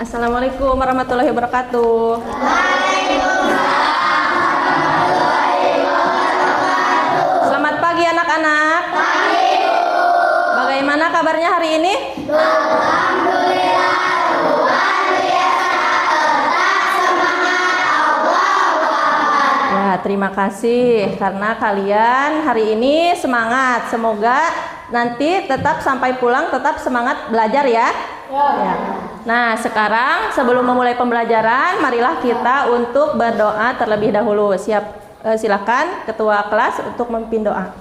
Assalamualaikum warahmatullahi wabarakatuh. Selamat pagi anak-anak. Bagaimana kabarnya hari ini? Ya, terima kasih karena kalian hari ini semangat. Semoga nanti tetap sampai pulang tetap semangat belajar ya. Ya. Nah, sekarang sebelum memulai pembelajaran, marilah kita untuk berdoa terlebih dahulu. Silakan ketua kelas untuk memimpin doa.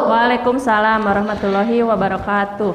Waalaikumsalam warahmatullahi wabarakatuh.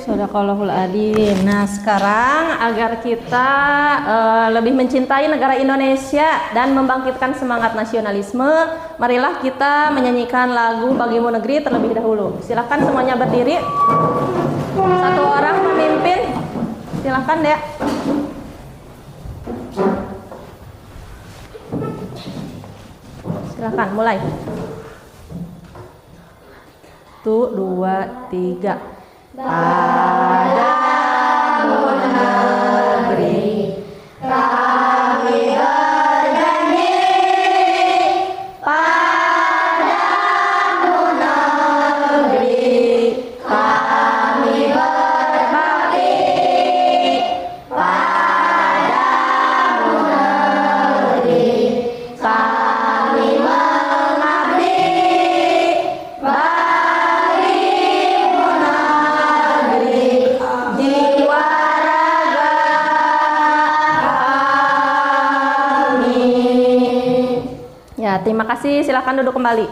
Sadaqallahul adzim. Nah, sekarang agar kita lebih mencintai negara Indonesia dan membangkitkan semangat nasionalisme, marilah kita menyanyikan lagu Bagimu Negeri terlebih dahulu. Silakan semuanya berdiri. Satu orang memimpin. Silakan, Dek. Silakan mulai. 1 2 3. Padamu negeri kami berjanji, padamu negeri kami berbakti, padamu negeri kami mengabdi. Terima kasih, silakan duduk kembali.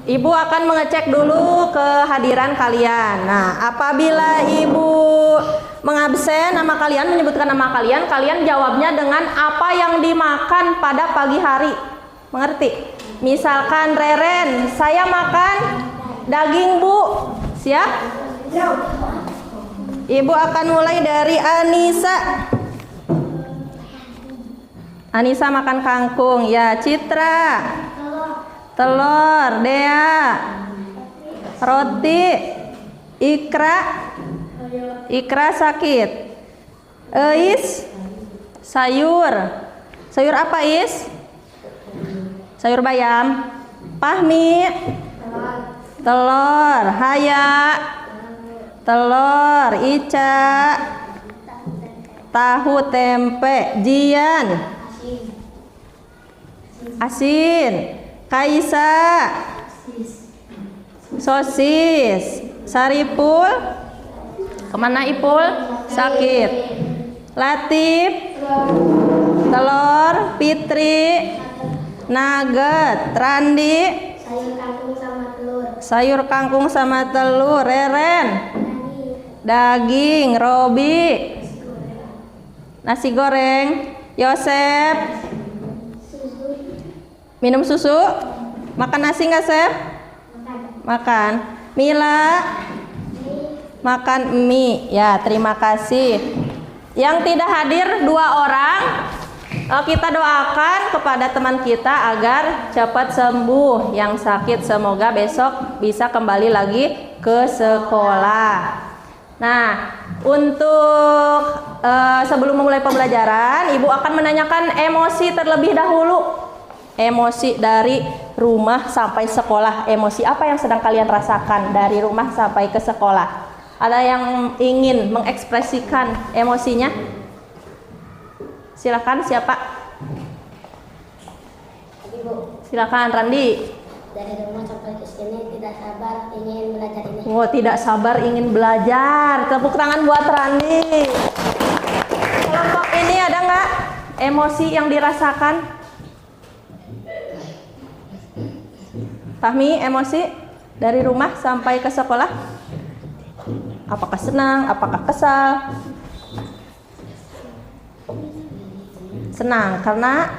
Ibu akan mengecek dulu kehadiran kalian. Nah, apabila Ibu mengabsen nama kalian, menyebutkan nama kalian, kalian jawabnya dengan apa yang dimakan pada pagi hari. Mengerti? Misalkan Reren, saya makan daging, Bu. Siap? Ibu akan mulai dari Anissa. Anissa makan kangkung. Ya, Citra. Telur. Dea. Roti. Ikra. Ikra sakit. Eis. Sayur. Sayur apa, Is? Sayur bayam. Pahmi. Telur. Haya. telur. Ica, tahu tempe. Jian, asin. Kaisa, sosis. Saripul, kemana Ipul? Sakit. Latif, telur. Fitri, nugget. Randi, sayur kangkung sama telur. Reren, daging. Robi, nasi goreng. Yosep, minum susu. Makan nasi nggak, Sep? Makan. Mila, makan mie. Ya, terima kasih. Yang tidak hadir 2 orang, kita doakan kepada teman kita agar cepat sembuh. Yang sakit semoga besok bisa kembali lagi ke sekolah. Nah, untuk sebelum memulai pembelajaran, Ibu akan menanyakan emosi terlebih dahulu. Emosi dari rumah sampai sekolah. Emosi apa yang sedang kalian rasakan dari rumah sampai ke sekolah? Ada yang ingin mengekspresikan emosinya? Silakan, siapa? Silakan, Randi. Dari rumah sampai ke sini tidak sabar ingin belajar ini. Oh, tidak sabar ingin belajar. Tepuk tangan buat Randi. Kelompok ini ada nggak emosi yang dirasakan? Fahmi, emosi dari rumah sampai ke sekolah? Apakah senang? Apakah kesal? Senang karena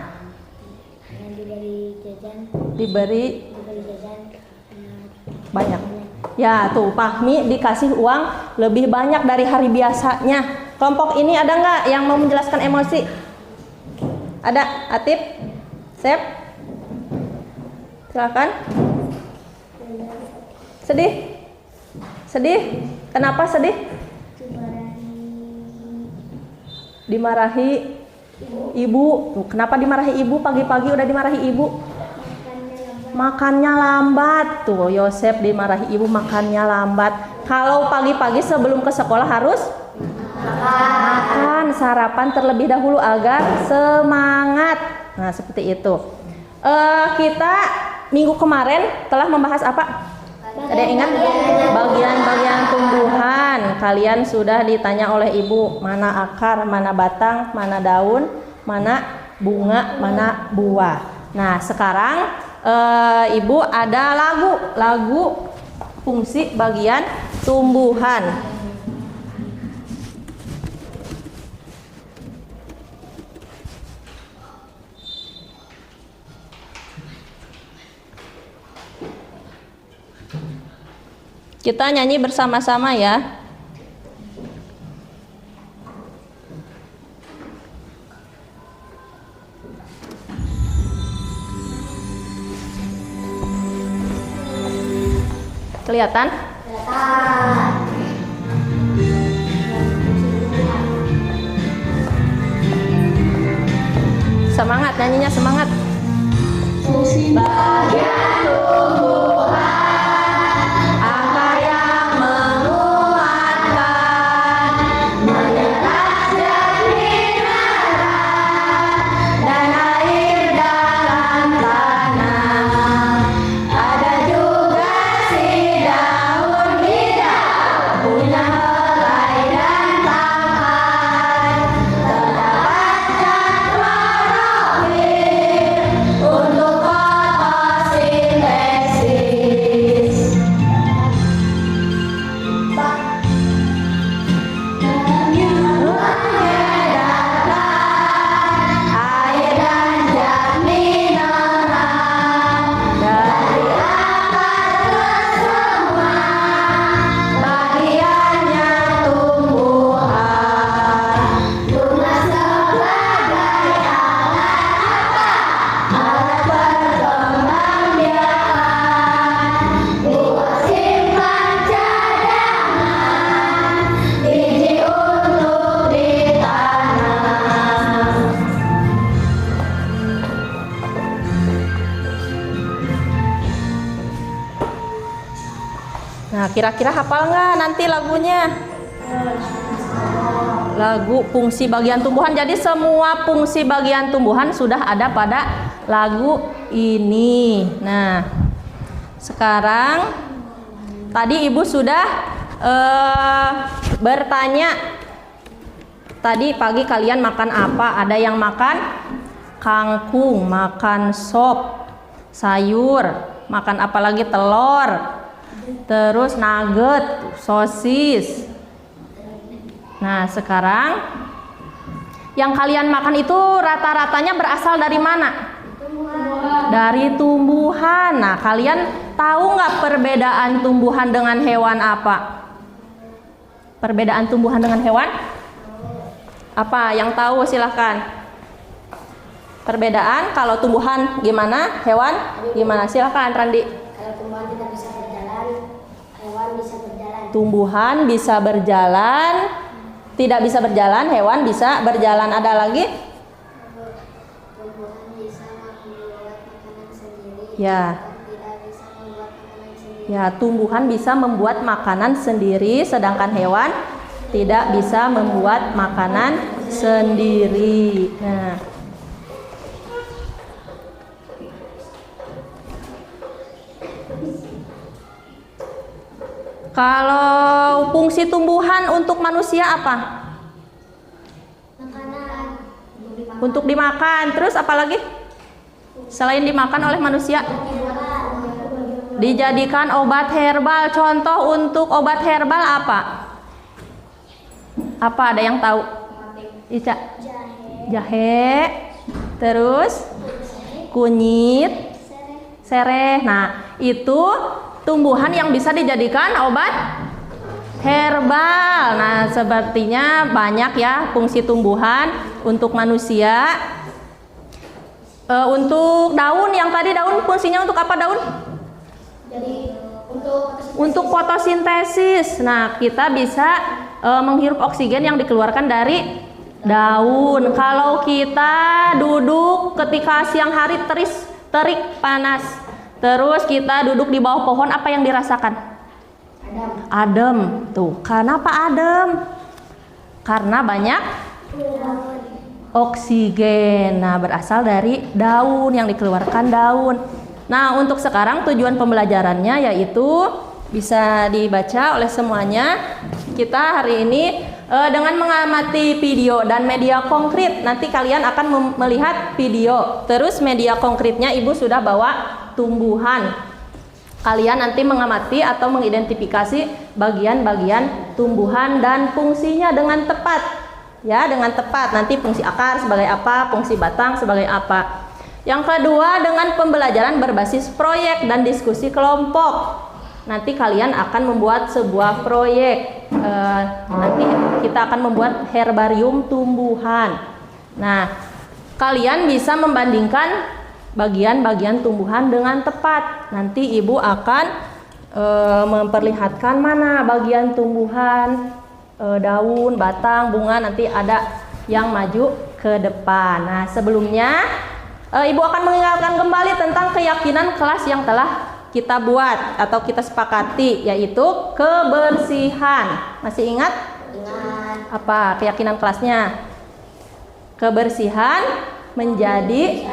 diberi banyak. Ya, tuh Fahmi dikasih uang lebih banyak dari hari biasanya. Kelompok ini ada nggak yang mau menjelaskan emosi? Ada? Atif? Sep? Silakan. Sedih? Sedih? Kenapa sedih? Dimarahi ibu. Tuh, kenapa dimarahi ibu? Pagi-pagi udah dimarahi ibu. Makannya lambat. Tuh, Yosep dimarahi ibu makannya lambat. Kalau pagi-pagi sebelum ke sekolah harus makan sarapan terlebih dahulu agar semangat. Nah, seperti itu. Kita minggu kemarin telah membahas apa? Ada yang ingat? Bagian-bagian tumbuhan. Kalian sudah ditanya oleh ibu, mana akar, mana batang, mana daun, mana bunga, mana buah. Nah, sekarang ibu ada lagu fungsi bagian tumbuhan. Kita nyanyi bersama-sama ya. Kelihatan? Kelihatan. Semangat nyanyinya, semangat. Fungsi bagian tumbuhan. Untuk fotosintesis kira-kira hafal nggak nanti lagunya? Lagu fungsi bagian tumbuhan. Jadi semua fungsi bagian tumbuhan sudah ada pada lagu ini. Nah, sekarang tadi Ibu sudah bertanya. Tadi pagi kalian makan apa? Ada yang makan kangkung, makan sop, sayur, makan apa lagi? Telur, terus nugget, sosis. Nah, sekarang yang kalian makan itu rata-ratanya berasal dari mana? Dari tumbuhan. Nah, kalian tahu nggak perbedaan tumbuhan dengan hewan apa? Perbedaan tumbuhan dengan hewan? Apa yang tahu silahkan. Perbedaan kalau tumbuhan gimana? Hewan gimana? Silahkan Randi. Kalau tumbuhan tidak bisa berjalan, hewan bisa berjalan. Tumbuhan bisa berjalan, tidak bisa berjalan, hewan bisa berjalan. Ada lagi? Tumbuhan bisa membuat makanan sendiri. Ya. Tidak bisa membuat makanan sendiri. Ya, tumbuhan bisa membuat makanan sendiri, sedangkan hewan tidak bisa membuat makanan sendiri. Nah, kalau fungsi tumbuhan untuk manusia apa? Makanan. Untuk dimakan. Terus apa lagi? Selain dimakan oleh manusia? Dijadikan obat herbal. Contoh untuk obat herbal apa? Apa ada yang tahu? Ica? Jahe. Terus kunyit, sereh. Nah, itu tumbuhan yang bisa dijadikan obat herbal. Nah, sepertinya banyak ya fungsi tumbuhan untuk manusia. Untuk daun, yang tadi daun fungsinya untuk apa daun? Jadi Untuk fotosintesis. Nah, kita bisa menghirup oksigen yang dikeluarkan dari daun. Kalau kita duduk ketika siang hari terik panas, terus kita duduk di bawah pohon, apa yang dirasakan? Adem. Tuh, kenapa adem? Karena banyak oksigen. Nah, berasal dari daun, yang dikeluarkan daun. Nah, untuk sekarang tujuan pembelajarannya yaitu bisa dibaca oleh semuanya. Kita hari ini dengan mengamati video dan media konkret, nanti kalian akan melihat video. Terus media konkretnya Ibu sudah bawa tumbuhan. Kalian nanti mengamati atau mengidentifikasi bagian-bagian tumbuhan dan fungsinya dengan tepat. Ya, dengan tepat. Nanti fungsi akar sebagai apa, fungsi batang sebagai apa. Yang kedua, dengan pembelajaran berbasis proyek dan diskusi kelompok. Nanti kalian akan membuat sebuah proyek. Nanti kita akan membuat herbarium tumbuhan. Nah, kalian bisa membandingkan bagian-bagian tumbuhan dengan tepat. Nanti Ibu akan memperlihatkan mana bagian tumbuhan, daun, batang, bunga, nanti ada yang maju ke depan. Nah, sebelumnya Ibu akan mengingatkan kembali tentang keyakinan kelas yang telah kita buat atau kita sepakati, yaitu kebersihan. Masih ingat? Ingat. Apa keyakinan kelasnya? Kebersihan menjadi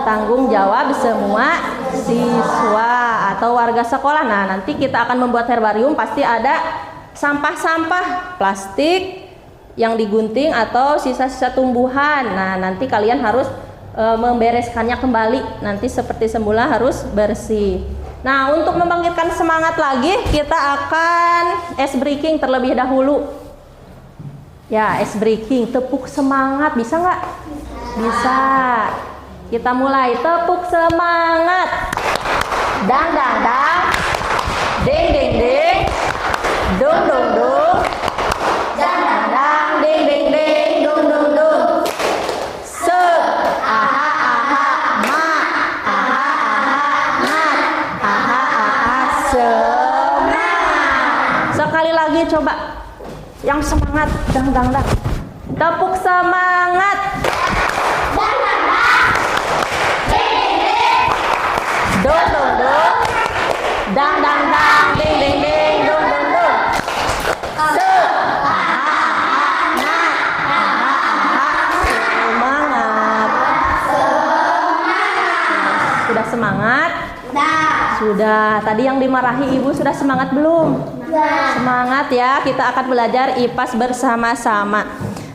tanggung jawab semua siswa atau warga sekolah. Nah, nanti kita akan membuat herbarium, pasti ada sampah-sampah plastik yang digunting atau sisa-sisa tumbuhan. Nah, nanti kalian harus membereskannya kembali. Nanti seperti semula harus bersih. Nah, untuk membangkitkan semangat lagi, kita akan ice breaking terlebih dahulu. Ya, ice breaking, tepuk semangat, bisa nggak? Bisa. Kita mulai, tepuk semangat. Dang dang dang, ding ding ding, dung dung dung, dang dang dang, ding ding ding, dung dung dung. Se, aha aha ma, aha aha mat, aha aha semangat. Sekali lagi coba, yang semangat, dang dang dang. Tepuk semangat. Dang dang dang, ding ding ding, dung dung dung, dang dang dang, ding ding ding, dung Sudah. Tadi yang dimarahi ibu sudah semangat belum? Semangat ya, kita akan belajar IPAS bersama-sama.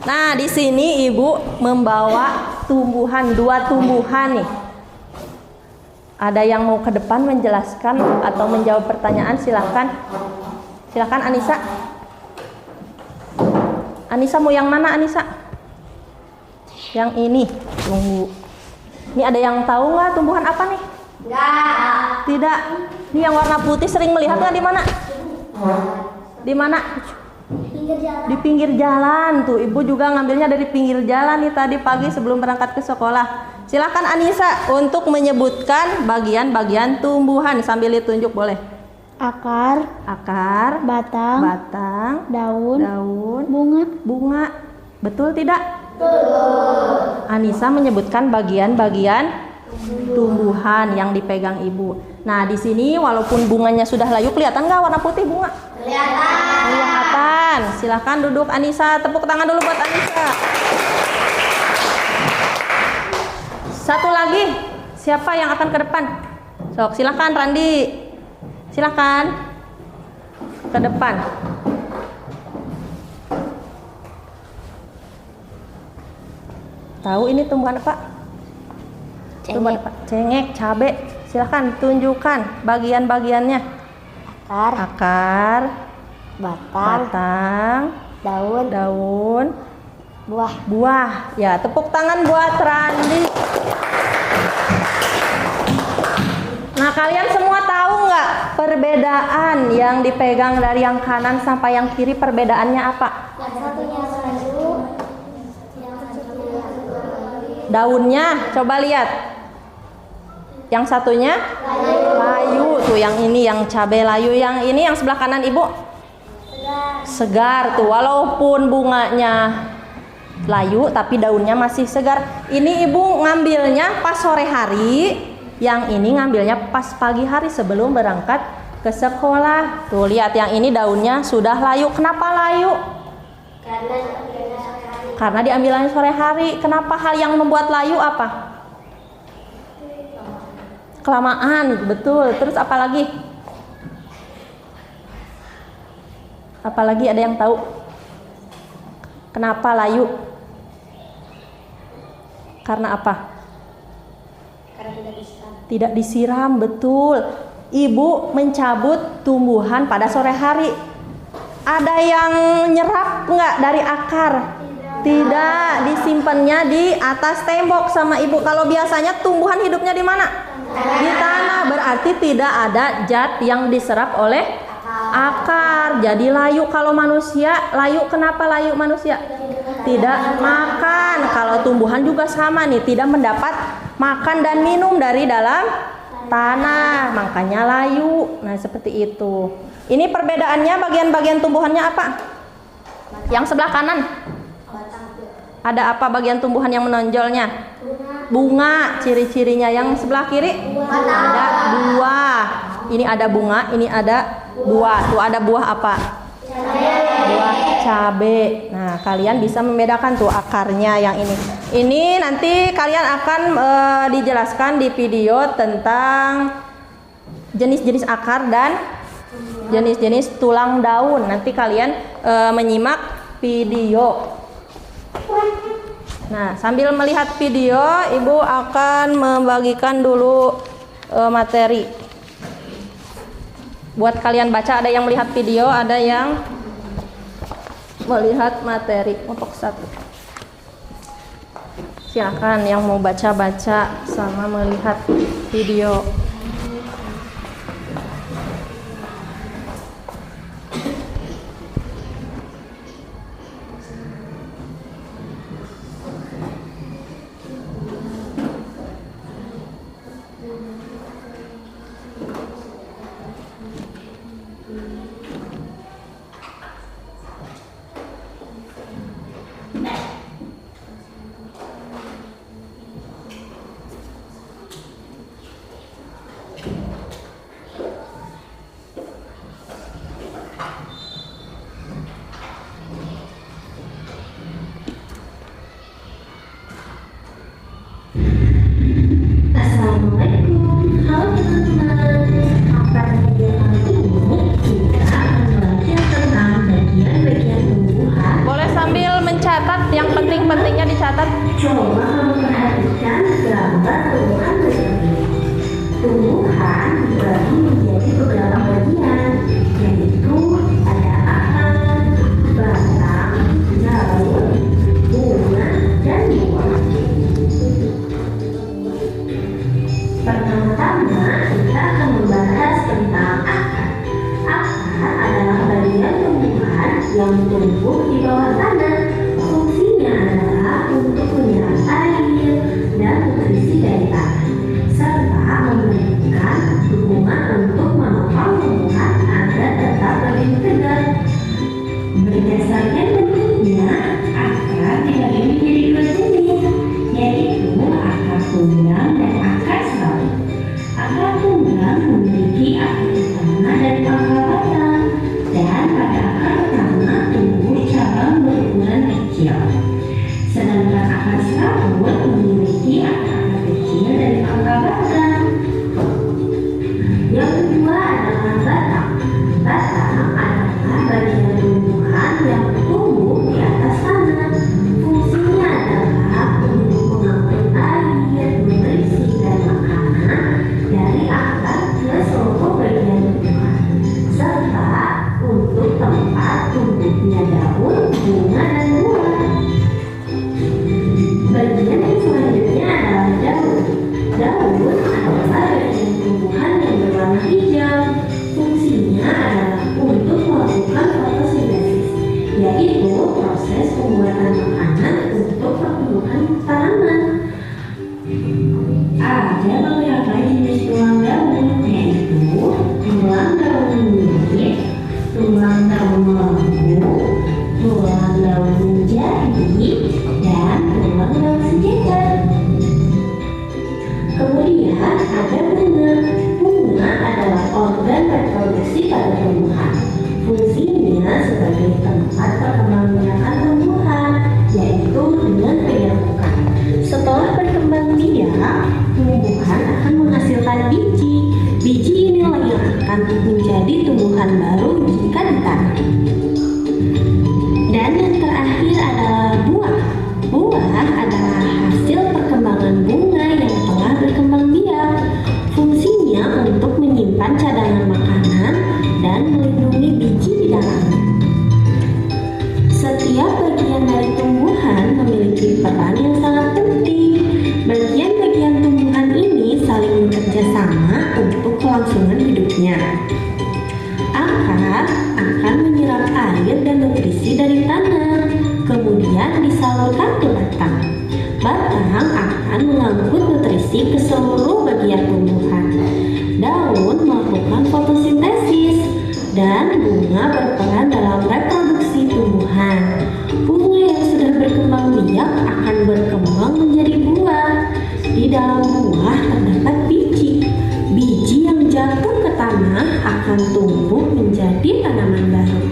Nah, di sini ibu membawa tumbuhan, 2 tumbuhan nih. Ada yang mau ke depan menjelaskan atau menjawab pertanyaan, silahkan. Silahkan Anissa. Anissa mau yang mana Anissa? Yang ini. Tunggu. Ini ada yang tahu nggak tumbuhan apa nih? Enggak. Tidak. Ini yang warna putih sering melihat nggak di mana? Di mana? Pinggir jalan. Di pinggir jalan tuh. Ibu juga ngambilnya dari pinggir jalan nih tadi pagi sebelum berangkat ke sekolah. Silakan Anissa untuk menyebutkan bagian-bagian tumbuhan sambil ditunjuk boleh. Akar, Akar, batang, batang, daun, daun, bunga. bunga. Betul tidak? Betul. Anissa menyebutkan bagian-bagian tumbuhan yang dipegang ibu. Nah, di sini walaupun bunganya sudah layu, kelihatan nggak warna putih bunga? Kelihatan. Silahkan duduk Anissa. Tepuk tangan dulu buat Anissa. Satu lagi, siapa yang akan ke depan? Sok, silahkan Randi. Silahkan ke depan. Tahu ini tumbuhan apa? Tumbuhan apa? Cengek, cabe. Silahkan tunjukkan bagian-bagiannya. Akar, Akar, batang, batang, daun, daun, buah. buah. Ya, tepuk tangan buat Randi. Nah, kalian semua tahu nggak perbedaan yang dipegang dari yang kanan sampai yang kiri, perbedaannya apa? Yang satunya layu, yang satunya Daunnya, coba lihat. Yang satunya layu. Tuh yang ini yang cabai layu, yang ini yang sebelah kanan ibu segar tuh, walaupun bunganya layu tapi daunnya masih segar. Ini ibu ngambilnya pas sore hari, yang ini ngambilnya pas pagi hari sebelum berangkat ke sekolah. Tuh lihat, yang ini daunnya sudah layu. Kenapa layu? Karena diambilnya sore hari. Kenapa? Hal yang membuat layu apa? Kelamaan, betul. Terus apa lagi? Apalagi ada yang tahu? Kenapa layu? Karena apa? karena tidak disiram. Tidak disiram, betul. Ibu mencabut tumbuhan pada sore hari. Ada yang nyerap nggak dari akar? Tidak, disimpannya di atas tembok sama ibu. Kalau biasanya tumbuhan hidupnya di mana? Di tanah. Berarti tidak ada zat yang diserap oleh akar. Jadi layu. Kalau manusia layu, kenapa layu manusia? Tidak makan. Kalau tumbuhan juga sama nih, tidak mendapat makan dan minum dari dalam tanah, makanya layu. Nah, seperti itu. Ini perbedaannya, bagian-bagian tumbuhannya apa? Yang sebelah kanan ada apa bagian tumbuhan yang menonjolnya? Bunga, ciri-cirinya. Yang sebelah kiri ada buah. Ini ada bunga, ini ada buah. Tuh ada buah apa? Buah cabe. Nah, kalian bisa membedakan tuh akarnya yang ini. Ini nanti kalian akan dijelaskan di video tentang jenis-jenis akar dan jenis-jenis tulang daun. Nanti kalian menyimak video. Nah, sambil melihat video, ibu akan membagikan dulu materi. Buat kalian baca, ada yang melihat video, ada yang melihat materi. Untuk satu. Silakan yang mau baca-baca sama melihat video. yang tumbuh di bawah tanah. Fungsinya adalah untuk menyerap air dan nutrisi dari tanah, serta memberikan dukungan untuk menopang tumbuhan agar tetap lebih tegar. Berdasarkan bentuknya, akar dibagi menjadi dua jenis, yaitu akar tunggang dan akar selalu. Akar tunggang memiliki akar utama dan pangkal batang, dan pada akar utama tumbuh cabang berukuran kecil. Sedangkan akar serabut memiliki akar kecil dari pangkal batang. Yang kedua adalah batang. Batang adalah bagian tumbuhan yang tumbuh di atas tanah. Fungsinya adalah untuk mengangkut air, nutrisi, dan makanan dari akar ke seluruh bagian tumbuhan, serta untuk tempat tumbuhnya daun, bunga, dan buah. Bagian yang selanjutnya adalah daun. Daun adalah bagian tumbuhan yang berwarna hijau. Fungsinya adalah untuk melakukan fotosintesis, yaitu proses pembuatan makanan untuk pertumbuhan tanaman. Ada beberapa jenis tulang daun, yaitu tulang daun mengkulit, tulang daun melengkung, tulang daun menjadi, dan tulang daun sejajar. Kemudian ada bunga. Bunga adalah organ reproduksi pada tumbuhan. Fungsinya sebagai tempat perkembangbiakan tumbuhan, yaitu dengan penyapukan. Setelah berkembang biak, tumbuhan akan menghasilkan biji. Biji inilah yang akan menjadi tumbuhan baru jika ditanam. Dan yang terakhir adalah buah. Buah adalah hasil perkembangan bunga yang telah berkembang biak. Fungsinya untuk menyimpan cadangan makanan dan melindungi biji di dalamnya. Setiap bagian dari tumbuhan memiliki peran yang sangat penting. Bagian-bagian tumbuhan ini saling bekerja sama untuk kelangsungan hidupnya. Akar akan menyerap air dan nutrisi dari tanah, kemudian disalurkan ke batang. Batang akan mengangkut nutrisi ke seluruh bagian tumbuhan. Daun melakukan fotosintesis, dan bunga berperan dalam reproduksi tumbuhan. Bunga yang sudah berkembang biak akan berkembang menjadi buah. Di dalam buah terdapat biji. Biji yang jatuh ke tanah akan tumbuh menjadi tanaman baru.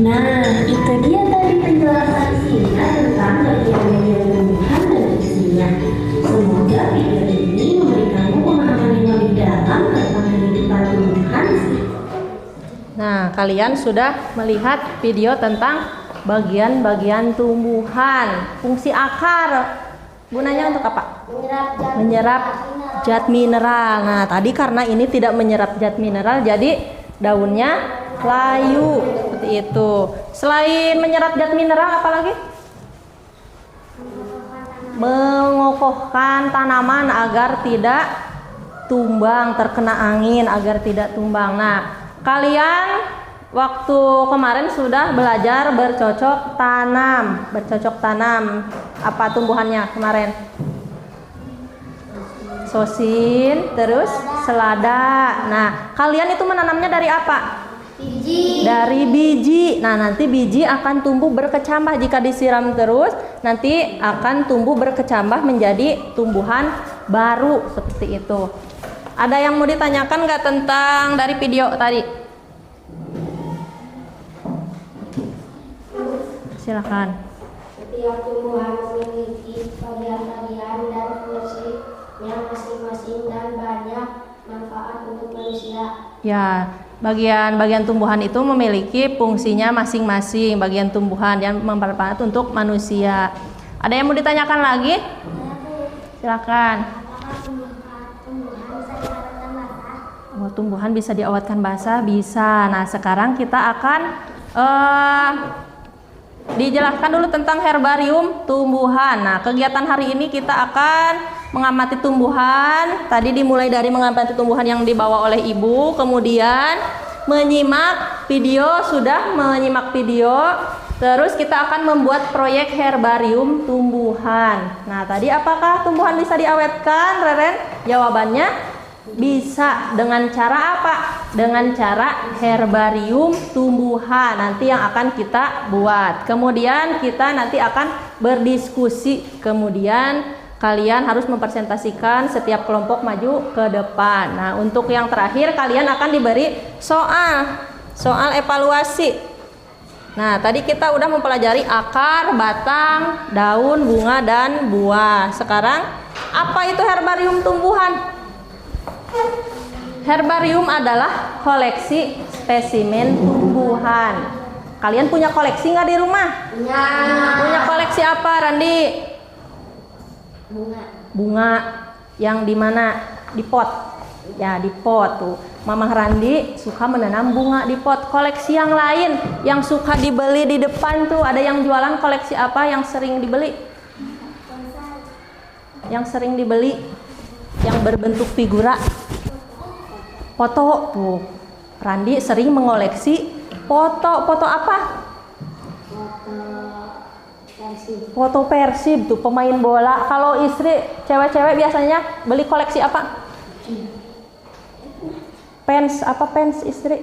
Nah, itu dia tadi penjelasan singkat tentang bagian-bagian tumbuhan dan fungsinya. Semoga video ini memberikanmu pemahaman yang lebih dalam tentang kehidupan tumbuhan. Nah, kalian sudah melihat video tentang bagian-bagian tumbuhan. Fungsi akar gunanya untuk apa? Menyerap zat mineral. Nah, tadi karena ini tidak menyerap zat mineral, jadi daunnya layu seperti itu. Selain menyerap zat mineral, apa lagi? Mengokohkan tanaman agar tidak tumbang, terkena angin agar tidak tumbang. Nah, kalian waktu kemarin sudah belajar bercocok tanam. Bercocok tanam apa tumbuhannya kemarin? Sosin, terus selada. Nah, kalian itu menanamnya dari apa? Biji. Dari biji. Nah, nanti biji akan tumbuh berkecambah jika disiram terus. Nanti akan tumbuh berkecambah menjadi tumbuhan baru seperti itu. Ada yang mau ditanyakan nggak tentang dari video tadi? Silakan. Setiap tumbuhan memiliki bagian-bagian dan fungsinya masing-masing dan banyak manfaat untuk manusia. Ya, bagian-bagian tumbuhan itu memiliki fungsinya masing-masing. Bagian tumbuhan yang bermanfaat untuk manusia. Ada yang mau ditanyakan lagi? Silakan. Apakah tumbuhan bisa diawetkan basah? Oh, tumbuhan bisa diawetkan basah? Bisa. Nah, sekarang kita akan dijelaskan dulu tentang herbarium tumbuhan. Nah, kegiatan hari ini kita akan mengamati tumbuhan. Tadi dimulai dari mengamati tumbuhan yang dibawa oleh ibu, kemudian menyimak video, sudah menyimak video. Terus kita akan membuat proyek herbarium tumbuhan. Nah, tadi apakah tumbuhan bisa diawetkan, Reren? Jawabannya bisa. Dengan cara apa? Dengan cara herbarium tumbuhan. Nanti yang akan kita buat. Kemudian kita nanti akan berdiskusi. Kemudian kalian harus mempresentasikan setiap kelompok maju ke depan. Nah, untuk yang terakhir kalian akan diberi soal evaluasi. Nah, tadi kita udah mempelajari akar, batang, daun, bunga, dan buah. Sekarang, apa itu herbarium tumbuhan? Herbarium adalah koleksi spesimen tumbuhan. Kalian punya koleksi nggak di rumah? Punya. Punya koleksi apa, Randi? Bunga. Bunga. Yang di mana? Di pot. Ya, di pot tuh. Mama Randi suka menanam bunga di pot. Koleksi yang lain yang suka dibeli di depan tuh, ada yang jualan koleksi apa yang sering dibeli? Yang sering dibeli yang berbentuk figura. Foto tuh. Randi sering mengoleksi foto. Foto apa? Foto Persib tuh, pemain bola. Kalau istri cewek-cewek biasanya beli koleksi apa? Pens, apa pens istri?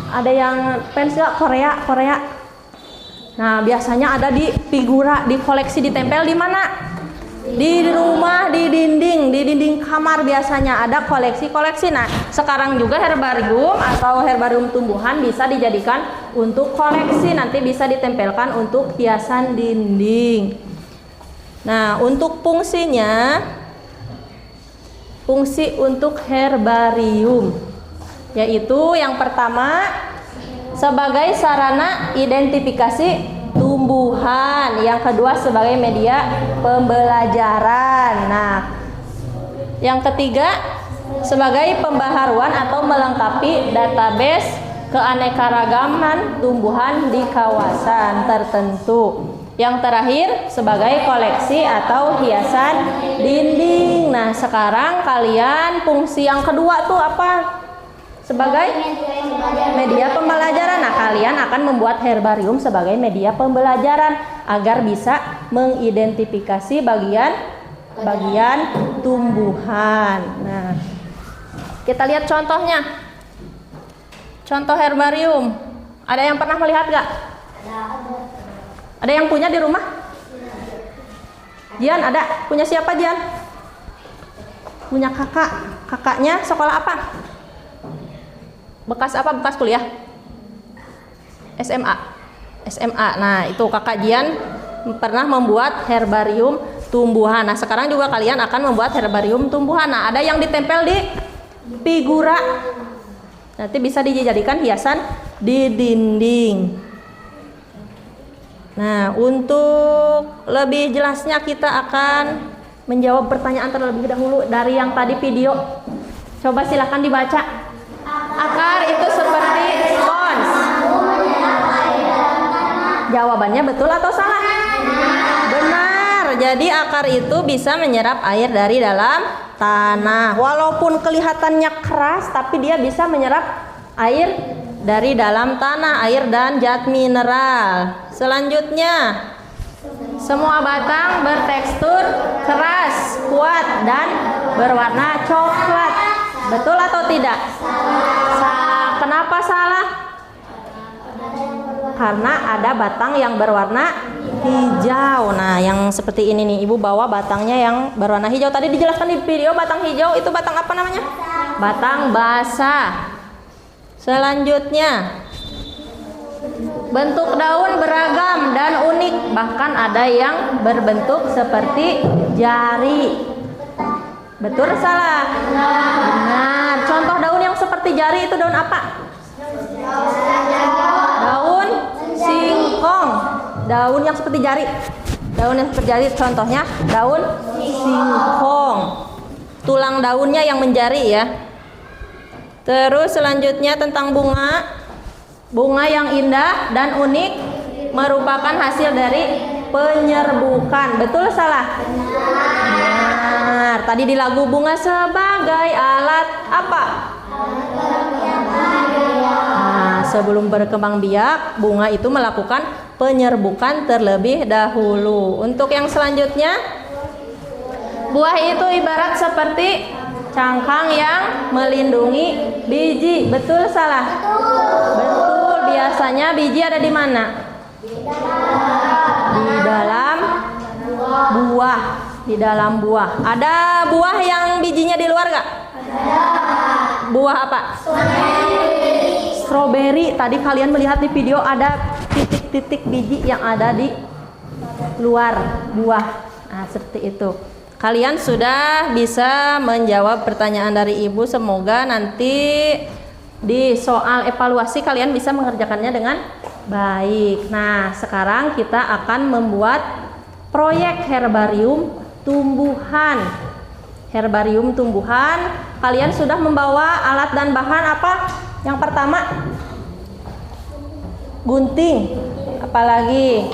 Ada yang pens gak? Korea. Nah, biasanya ada di figura, di koleksi, ditempel di mana? Di rumah, di dinding kamar biasanya ada koleksi-koleksi. Nah, sekarang juga herbarium atau herbarium tumbuhan bisa dijadikan untuk koleksi, nanti bisa ditempelkan untuk hiasan dinding. Nah, untuk fungsi untuk herbarium yaitu yang pertama sebagai sarana identifikasi tumbuhan, yang kedua sebagai media pembelajaran. Nah, yang ketiga sebagai pembaharuan atau melengkapi database keanekaragaman tumbuhan di kawasan tertentu. Yang terakhir sebagai koleksi atau hiasan dinding. Nah, sekarang kalian fungsi yang kedua tuh apa? Sebagai media pembelajaran. Nah, kalian akan membuat herbarium sebagai media pembelajaran agar bisa mengidentifikasi bagian tumbuhan. Nah, kita lihat contohnya. Contoh herbarium. Ada yang pernah melihat gak? Ada yang punya di rumah? Jian ada? Punya siapa Jian? Punya kakak. Kakaknya sekolah apa? Bekas apa? Bekas kuliah? SMA. Nah, itu kakak Jian pernah membuat herbarium tumbuhan. Nah, sekarang juga kalian akan membuat herbarium tumbuhan. Nah, ada yang ditempel di figura. Nanti bisa dijadikan hiasan di dinding. Nah, untuk lebih jelasnya kita akan menjawab pertanyaan terlebih dahulu dari yang tadi video. Coba silakan dibaca. Akar itu seperti spons. Jawabannya betul atau salah? Benar. Jadi akar itu bisa menyerap air dari dalam tanah. Walaupun kelihatannya keras, tapi dia bisa menyerap air dari dalam tanah, air dan zat mineral. Selanjutnya, semua batang bertekstur keras, kuat, dan berwarna coklat. Betul atau tidak? Salah. Kenapa salah? Karena ada batang yang berwarna hijau. Nah, yang seperti ini nih, Ibu bawa batangnya yang berwarna hijau. Tadi dijelaskan di video batang hijau itu batang apa namanya? Batang basah. Selanjutnya, bentuk daun beragam dan unik, bahkan ada yang berbentuk seperti jari. Betul salah? Benar. Contoh daun yang seperti jari itu daun apa? Daun singkong. Daun yang seperti jari. Daun yang seperti jari contohnya daun singkong. Tulang daunnya yang menjari ya. Terus selanjutnya tentang bunga. Bunga yang indah dan unik merupakan hasil dari penyerbukan. Betul salah? Benar. benar. Tadi di lagu bunga sebagai alat apa? Nah, sebelum berkembang biak, bunga itu melakukan penyerbukan terlebih dahulu. Untuk yang selanjutnya, buah itu ibarat seperti cangkang yang melindungi biji. Betul salah? Betul. Biasanya biji ada di mana? Di dalam buah. Di dalam buah. Ada buah yang bijinya di luar gak? Buah apa? Strawberry. Tadi kalian melihat di video ada titik-titik biji yang ada di luar buah. Nah, seperti itu. Kalian sudah bisa menjawab pertanyaan dari Ibu. Semoga nanti di soal evaluasi kalian bisa mengerjakannya dengan baik. Nah, sekarang kita akan membuat proyek herbarium tumbuhan. Herbarium tumbuhan. Kalian sudah membawa alat dan bahan apa? Yang pertama, gunting. Apalagi?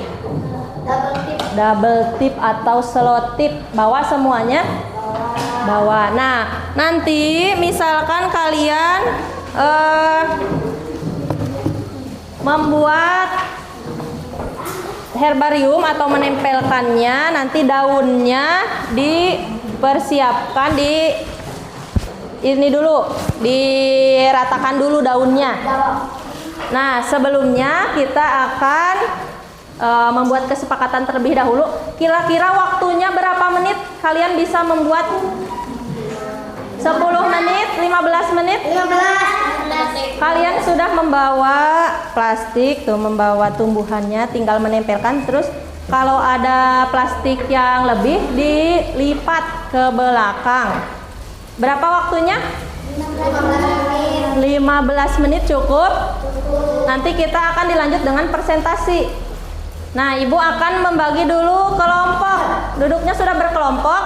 Double tip atau selotip. Bawa semuanya? Bawa. Nah, nanti misalkan kalian membuat herbarium atau menempelkannya, nanti daunnya dipersiapkan ini dulu, diratakan dulu daunnya. Nah, sebelumnya kita akan membuat kesepakatan terlebih dahulu. Kira-kira waktunya berapa menit kalian bisa membuat? 10 menit, 15 menit? 15. Kalian sudah membawa plastik tuh, membawa tumbuhannya, tinggal menempelkan. Terus kalau ada plastik yang lebih dilipat ke belakang. Berapa waktunya? 15 menit cukup. Nanti kita akan dilanjut dengan presentasi. Nah, Ibu akan membagi dulu kelompok. Duduknya sudah berkelompok?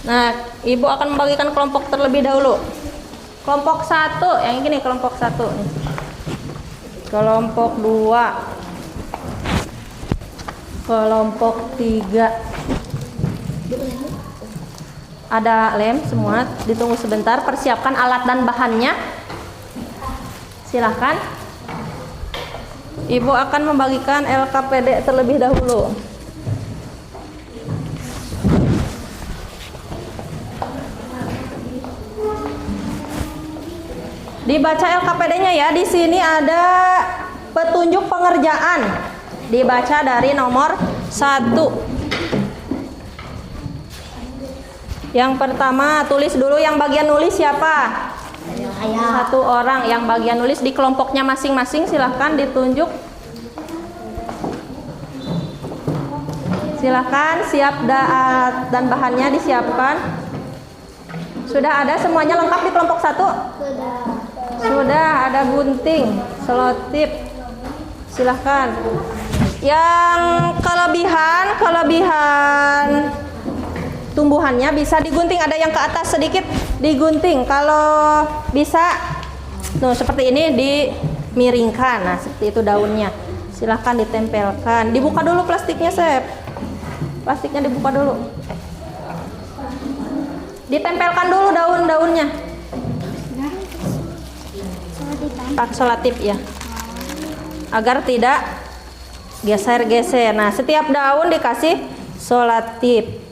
Nah, Ibu akan membagikan kelompok terlebih dahulu. Kelompok 1, yang ini kelompok 1 nih. Kelompok 2. Kelompok 3. Ada lem semua, ditunggu sebentar, persiapkan alat dan bahannya. Silahkan. Ibu akan membagikan LKPD terlebih dahulu. Dibaca LKPD-nya ya. Di sini ada petunjuk pengerjaan. Dibaca dari nomor 1. Yang pertama, tulis dulu. Yang bagian nulis siapa? Satu orang. Yang bagian nulis di kelompoknya masing-masing, silahkan ditunjuk. Silahkan, siap dan bahannya disiapkan. Sudah ada semuanya lengkap di kelompok 1? Sudah, ada gunting, selotip. Silahkan. Yang kelebihan tumbuhannya bisa digunting, ada yang ke atas sedikit digunting. Kalau bisa tuh seperti ini dimiringkan. Nah, seperti itu daunnya. Silahkan ditempelkan. Dibuka dulu plastiknya, Sep. Plastiknya dibuka dulu. Ditempelkan dulu daun-daunnya. Pakai selotip ya. Agar tidak geser-geser. Nah, setiap daun dikasih selotip.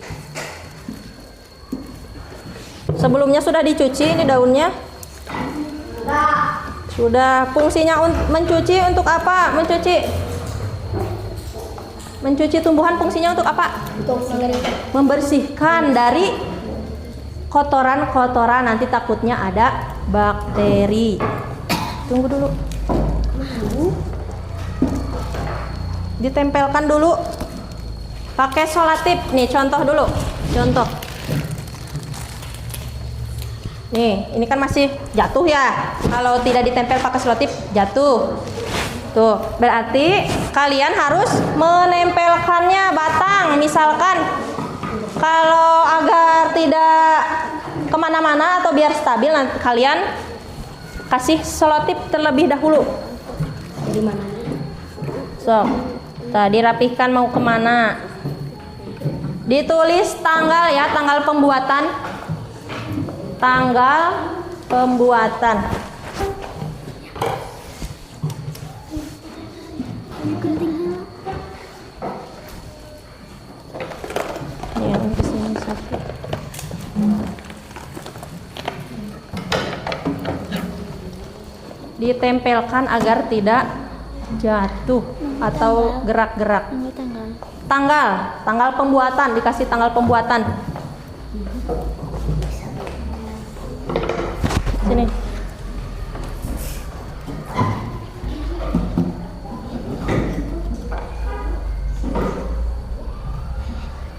Sebelumnya sudah dicuci ini daunnya? Sudah. Fungsinya mencuci untuk apa? Mencuci tumbuhan fungsinya untuk apa? Membersihkan dari kotoran-kotoran. Nanti takutnya ada bakteri. Tunggu dulu. Ditempelkan dulu. Pakai selotip. Nih, contoh dulu. Contoh. Nih, ini kan masih jatuh ya. Kalau tidak ditempel pakai selotip, jatuh. Tuh, berarti kalian harus menempelkannya batang. Misalkan, kalau agar tidak kemana-mana atau biar stabil, nanti kalian kasih selotip terlebih dahulu. Di mana? So, tadi rapihkan mau kemana? Ditulis tanggal ya, tanggal pembuatan. Tanggal pembuatan. Ini yang di sini satu. Ditempelkan agar tidak jatuh atau gerak-gerak. Tanggal pembuatan, dikasih tanggal pembuatan. Sini.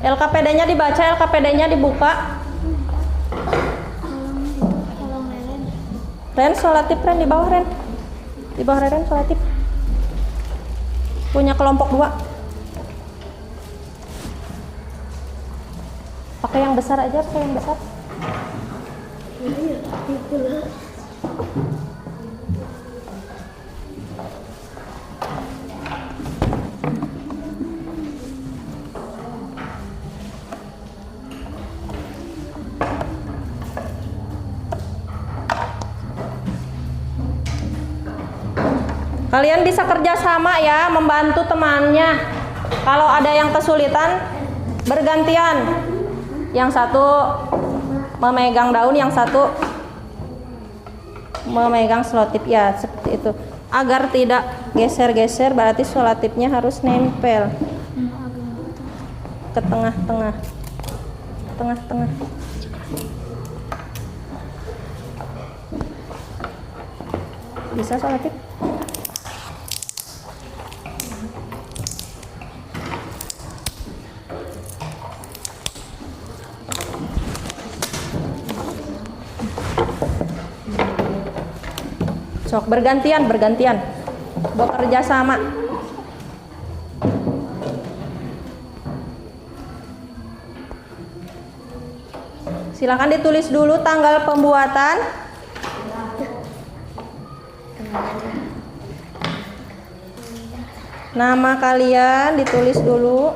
LKPD-nya dibaca, LKPD-nya dibuka. Ren, solatif Ren, di bawah Ren. Di bawah Ren, solatif. Punya kelompok 2. Pakai yang besar aja, pakai yang besar. Kalian bisa kerja sama ya, membantu temannya. Kalau ada yang kesulitan, bergantian. Yang satu memegang daun, yang satu memegang selotip ya, seperti itu. Agar tidak geser-geser, berarti selotipnya harus nempel ke tengah-tengah. Tengah-tengah. Bisa selotip? Sok bergantian bekerja sama. Silakan ditulis dulu tanggal pembuatan. Nama kalian ditulis dulu.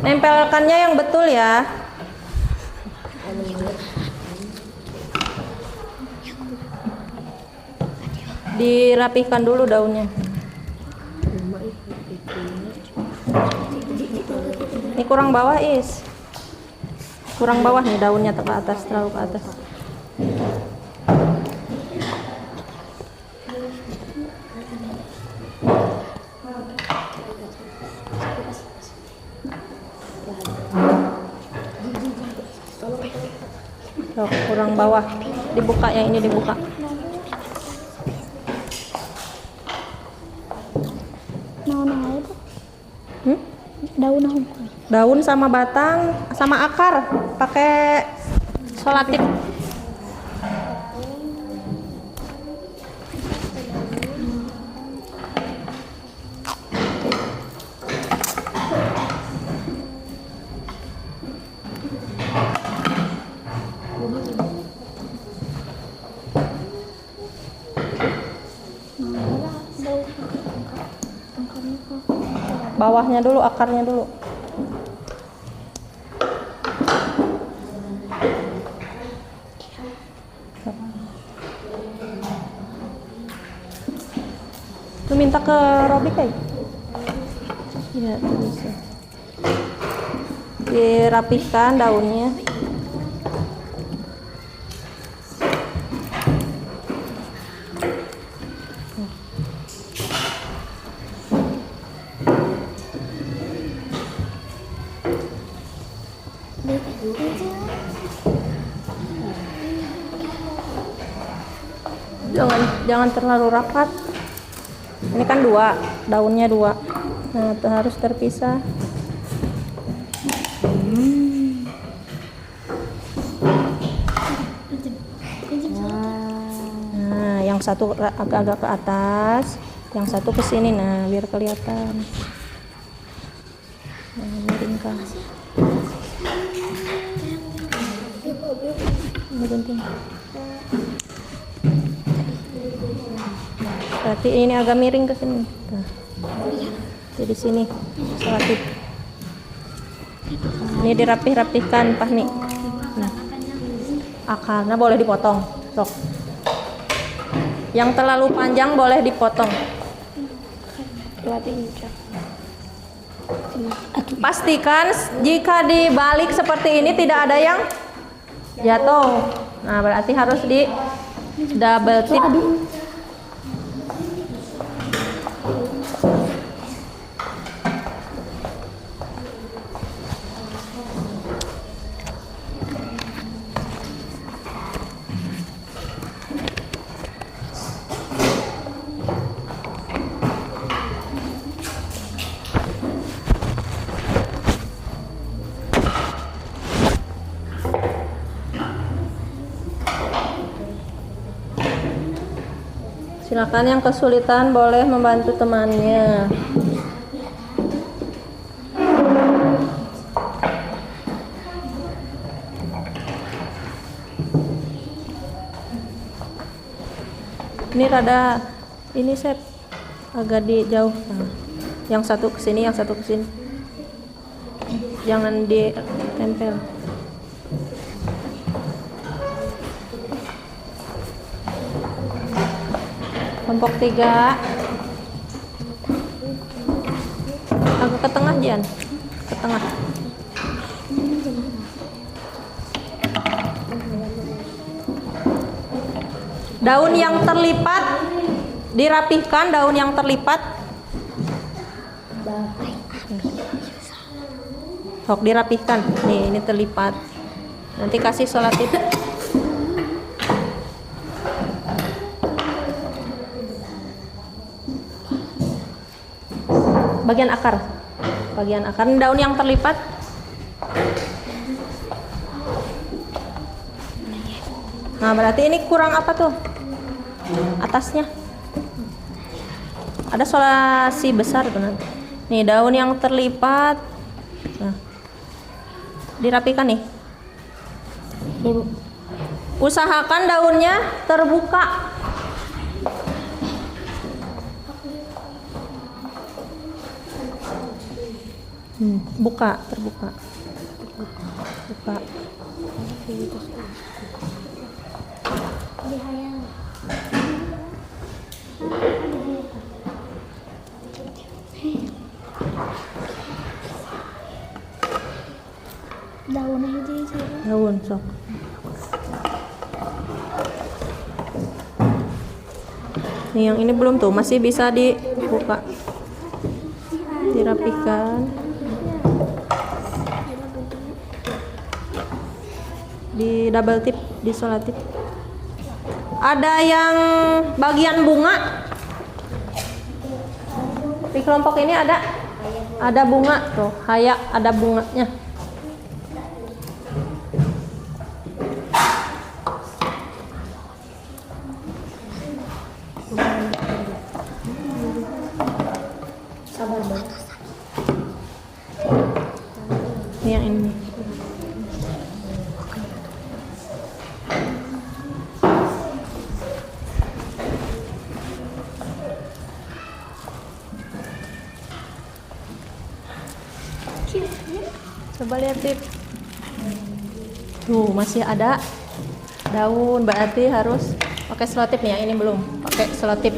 Nempelkannya yang betul ya. Dirapihkan dulu daunnya. Ini kurang bawah Is. Kurang bawah nih daunnya ke atas, terlalu ke atas. Loh, kurang bawah, dibuka, yang ini dibuka. Daun sama batang sama akar pakai solatif. Bawahnya dulu, akarnya dulu. Tuh minta ke Robi kayak. Iya, tuh bisa. Dirapihkan daunnya. Jangan terlalu rapat. Ini kan 2, daunnya 2. Nah, itu harus terpisah. Nah, yang satu agak-agak ke atas, yang satu ke sini. Nah, biar kelihatan. Nah, miringkan. Ini gunting. Berarti ini agak miring ke sini. Nah. Jadi sini selotip. Ini dirapih-rapihkan Fahni. Nah. Akarnya boleh dipotong. Sok. Yang terlalu panjang boleh dipotong. Pastikan jika dibalik seperti ini tidak ada yang jatuh. Nah, berarti harus di double tip. Silakan yang kesulitan boleh membantu temannya. Ini rada ini Sep agak dijauh. Nah, yang satu ke sini, yang satu ke sini. Jangan ditempel. Kelompok 3 agak ke tengah Jan, ke tengah. Daun yang terlipat dirapihkan, daun yang terlipat. Sok dirapihkan. Nih, ini terlipat. Nanti kasih selotip. Bagian akar, daun yang terlipat. Nah, berarti ini kurang apa tuh? Atasnya ada solasi besar tuh nanti. Nih, daun yang terlipat. Nah, dirapikan nih. Usahakan daunnya terbuka. Terbuka. Buka. Daun sok. Nih yang ini belum tuh, masih bisa dibuka. Dirapihkan. Di double tip, di solatip. Ada yang bagian bunga. Di kelompok ini ada bunga tuh, kayak ada bunganya. Sabar banget. Ini yang ini. Coba lihat tip. Tuh masih ada daun, berarti harus pakai selotip nih. Yang ini belum pakai selotip.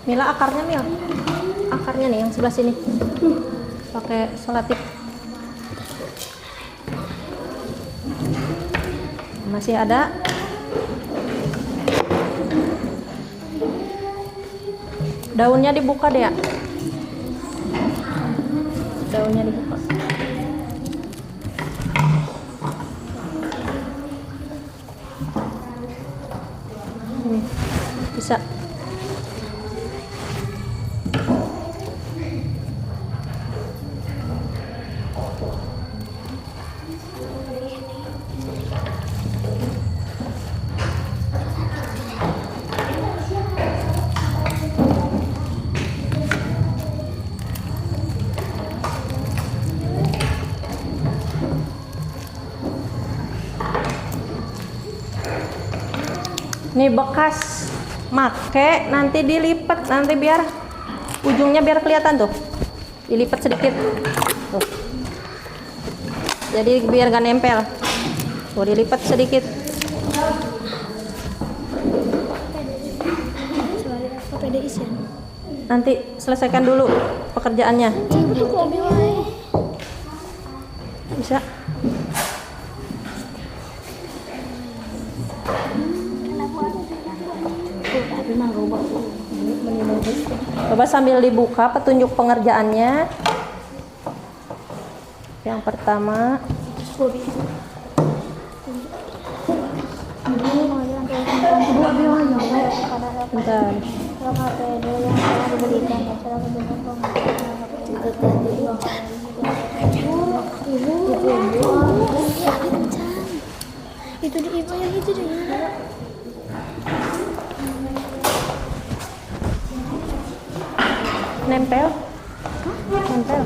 Mila akarnya Mil, akarnya nih yang sebelah sini, pakai selotip. Masih ada. Daunnya dibuka deh ya. Daunnya dibuka. Bisa. Nih bekas make nanti dilipat, nanti biar ujungnya biar kelihatan tuh, dilipat sedikit tuh, jadi biar gak nempel tuh, dilipat sedikit. Nanti selesaikan dulu pekerjaannya. Bisa. Coba sambil dibuka petunjuk pengerjaannya. Yang pertama, bentar. Itu di ibu yang itu deh. Nempel. Nempel.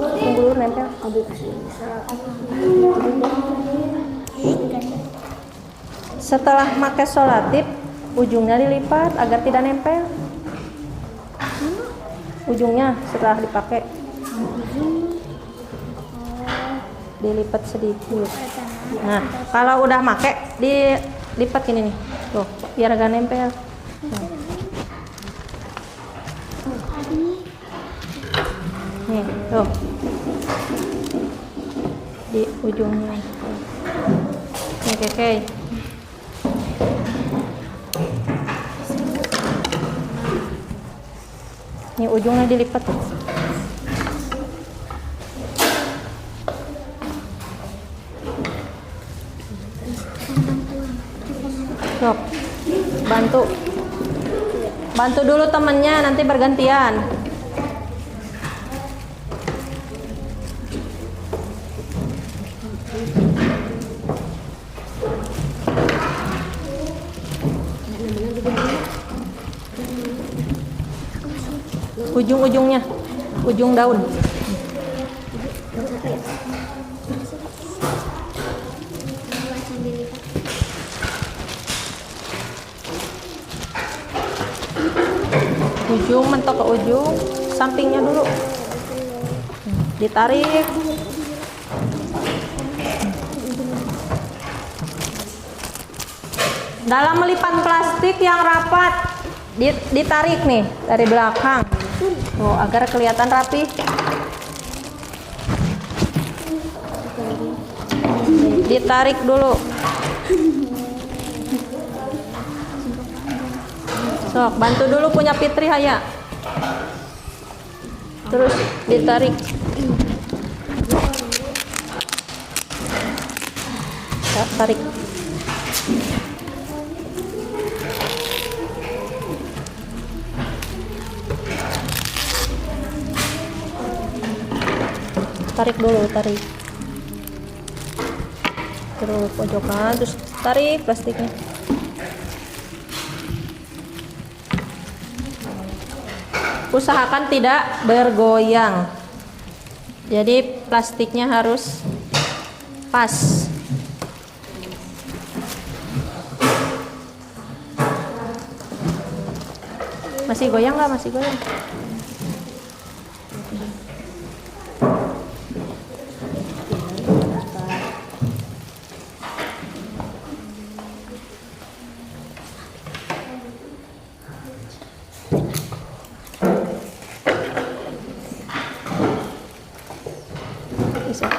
Tunggu dulu nempel. Setelah pakai solatif, ujungnya dilipat agar tidak nempel. Ujungnya setelah dipakai dilipat sedikit. Nah, kalau udah pakai dilipat gini nih. Tuh, biar agak nempel. Nih, tuh. Di ujungnya. Oke. Nih ujungnya dilipat. Sok. Bantu dulu temennya, nanti bergantian. Ujung-ujungnya, ujung daun. Ujung mentok ke ujung, sampingnya dulu. Ditarik. Dalam melipat plastik yang rapat, ditarik nih dari belakang. Oh, agar kelihatan rapi. Ditarik dulu. Sok, bantu dulu punya Fitri Haya. Terus ditarik. Tarik. Tarik dulu, tarik. Terus pojokan, terus tarik plastiknya. Usahakan tidak bergoyang. Jadi plastiknya harus pas. Masih goyang nggak? Masih goyang. Bisa.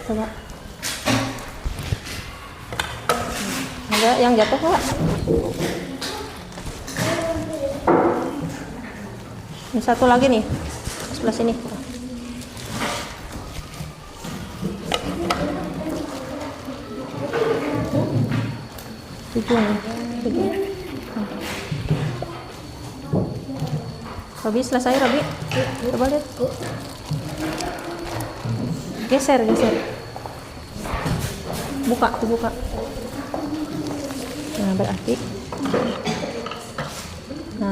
Coba. Ada yang jatuh nggak? Ini satu lagi nih, sebelah sini. 7 nih. 7. Robi selesai Robi. Coba lihat. Geser. Buka. Nah, berarti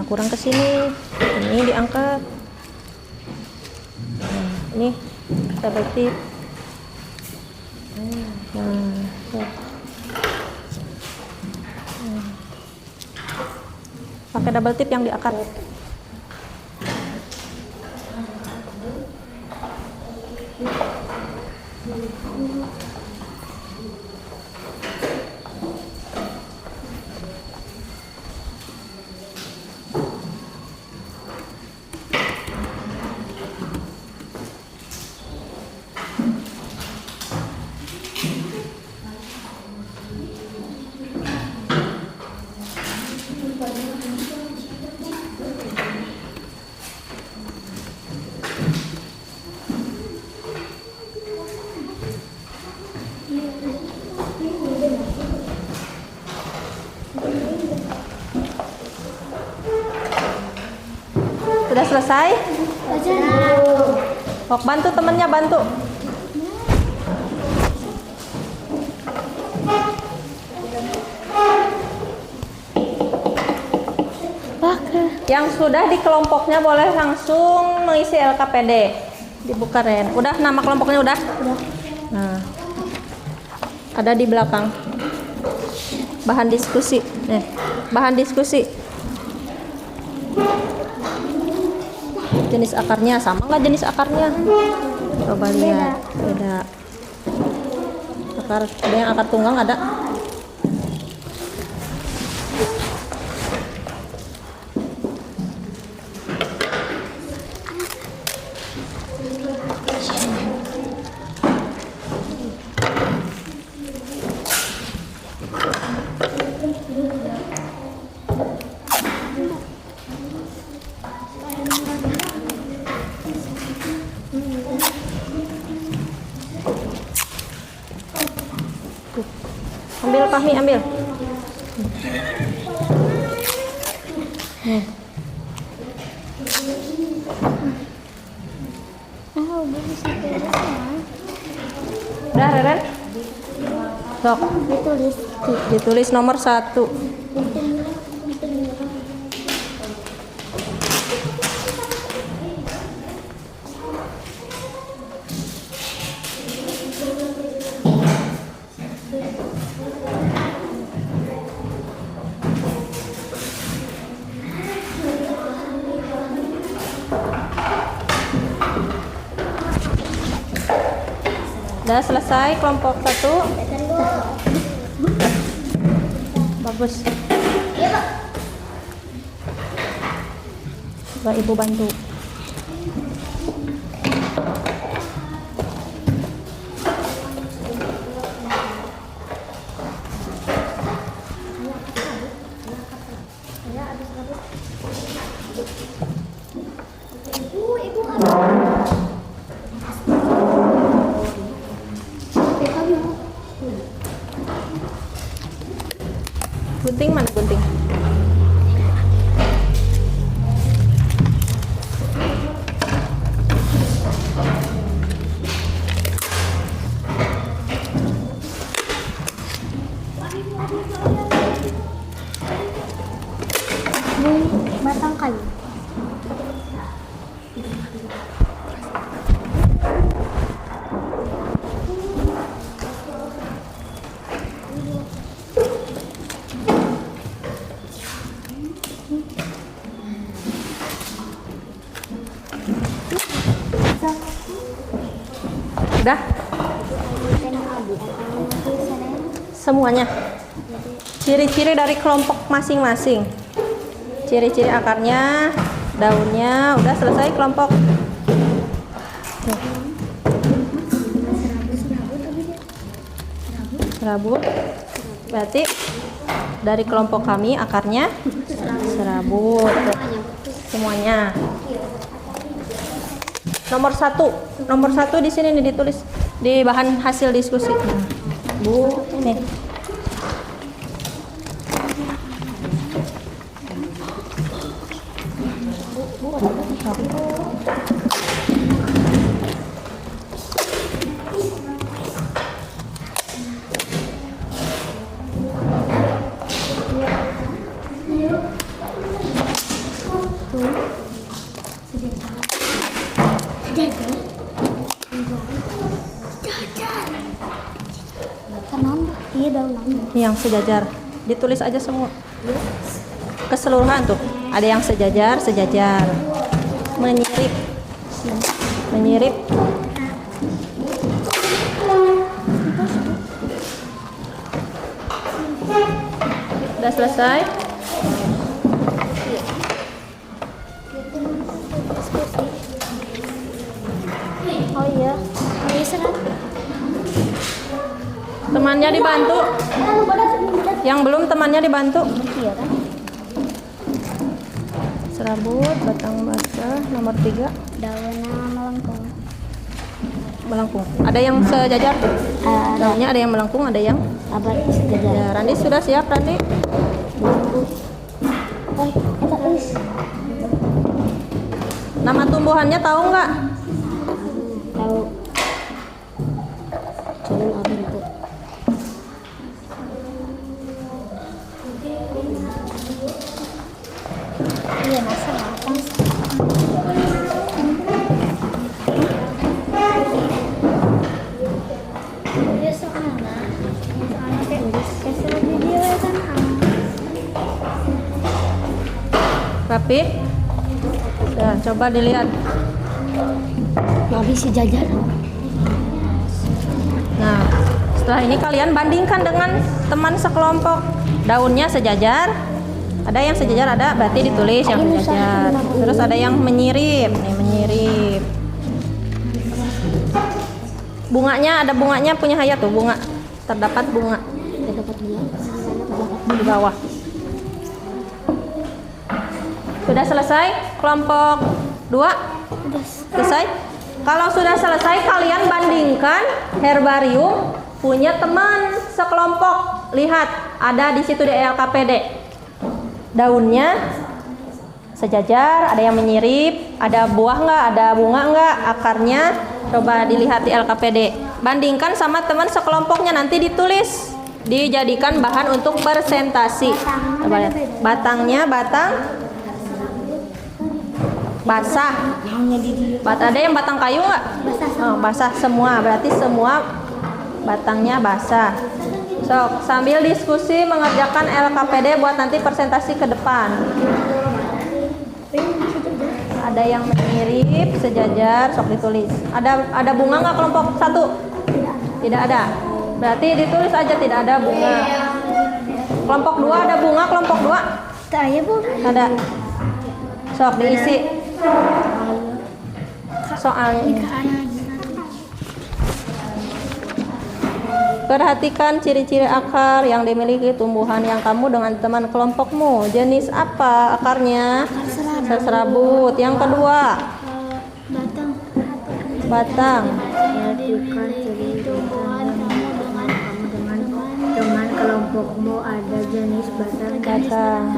kurang ke sini. Ini diangkat. Nah, ini double tip. Pakai double tip yang diangkat. Sudah selesai? Sok bantu temennya, bantu. Yang sudah di kelompoknya boleh langsung mengisi LKPD. Dibuka Ren. Udah nama kelompoknya udah? Udah. Nah. Ada di belakang. Bahan diskusi. Nih, bahan diskusi. Jenis akarnya sama nggak jenis akarnya? Coba lihat. Beda. Akar, ada yang akar tunggang ada. Ambil Fahmi, ambil. Udah, Reren? Sok. Ditulis nomor 1. Udah selesai kelompok 1. Bagus. Coba Ibu bantu. Gunting mana gunting? Batang kayu. Udah? Semuanya. Ciri-ciri dari kelompok masing-masing. Ciri-ciri akarnya, daunnya, udah selesai kelompok. Serabut. Berarti dari kelompok kami akarnya serabut. Semuanya. Nomor 1 di sini nih ditulis di bahan hasil diskusi. Bu, ini. Iya daun Yang sejajar. Ditulis aja semua. Keseluruhan tuh. Ada yang sejajar, sejajar. Menyirip. Menyirip. Udah selesai? Oh iya. Ini serat. Temannya dibantu. Yang belum temannya dibantu. Iya kan? Serabut, batang basah, nomor 3. Daunnya melengkung. Melengkung. Ada yang sejajar? Daunnya ada yang melengkung, ada yang Abad sejajar. ya. Randi sudah siap, Randi? Oh, kita tulis. Nama tumbuhannya tahu nggak? Tahu. Jangan apa itu. Iya, masa apa? Dia soalnya kayak surat video kan. Rapi? Ya, coba dilihat. Nabi sejajar. Nah, setelah ini kalian bandingkan dengan teman sekelompok. Daunnya sejajar. Ada yang sejajar, ada berarti ditulis yang sejajar. Terus ada yang menyirip, nih menyirip. Bunganya ada bunganya punya Hayat tuh, bunga. Terdapat bunga Dapat bunga. di bawah. Sudah selesai kelompok 2? Selesai? Kalau sudah selesai kalian bandingkan herbarium punya teman sekelompok. Lihat, ada di situ di LKPD. Daunnya sejajar, ada yang menyirip, ada buah nggak, ada bunga nggak, akarnya coba dilihat di LKPD. Bandingkan sama teman sekelompoknya, nanti ditulis, dijadikan bahan untuk presentasi. Coba lihat. Batangnya batang basah. Ada yang batang kayu nggak? Oh, basah semua, berarti semua batangnya basah. Sok, sambil diskusi mengerjakan LKPD buat nanti presentasi ke depan. Ada yang menyirip, sejajar, sok ditulis. Ada bunga nggak kelompok 1? Tidak ada. Berarti ditulis aja tidak ada bunga. Kelompok 2 ada bunga, kelompok 2? Saya Bu. Ada. Sok diisi. Soalnya. Perhatikan ciri-ciri akar yang dimiliki tumbuhan yang kamu dengan teman kelompokmu. Jenis apa akarnya? Akar serabut. Yang kedua, batang. Perhatikan ciri tumbuhan kamu dengan teman kelompokmu, ada jenis batang.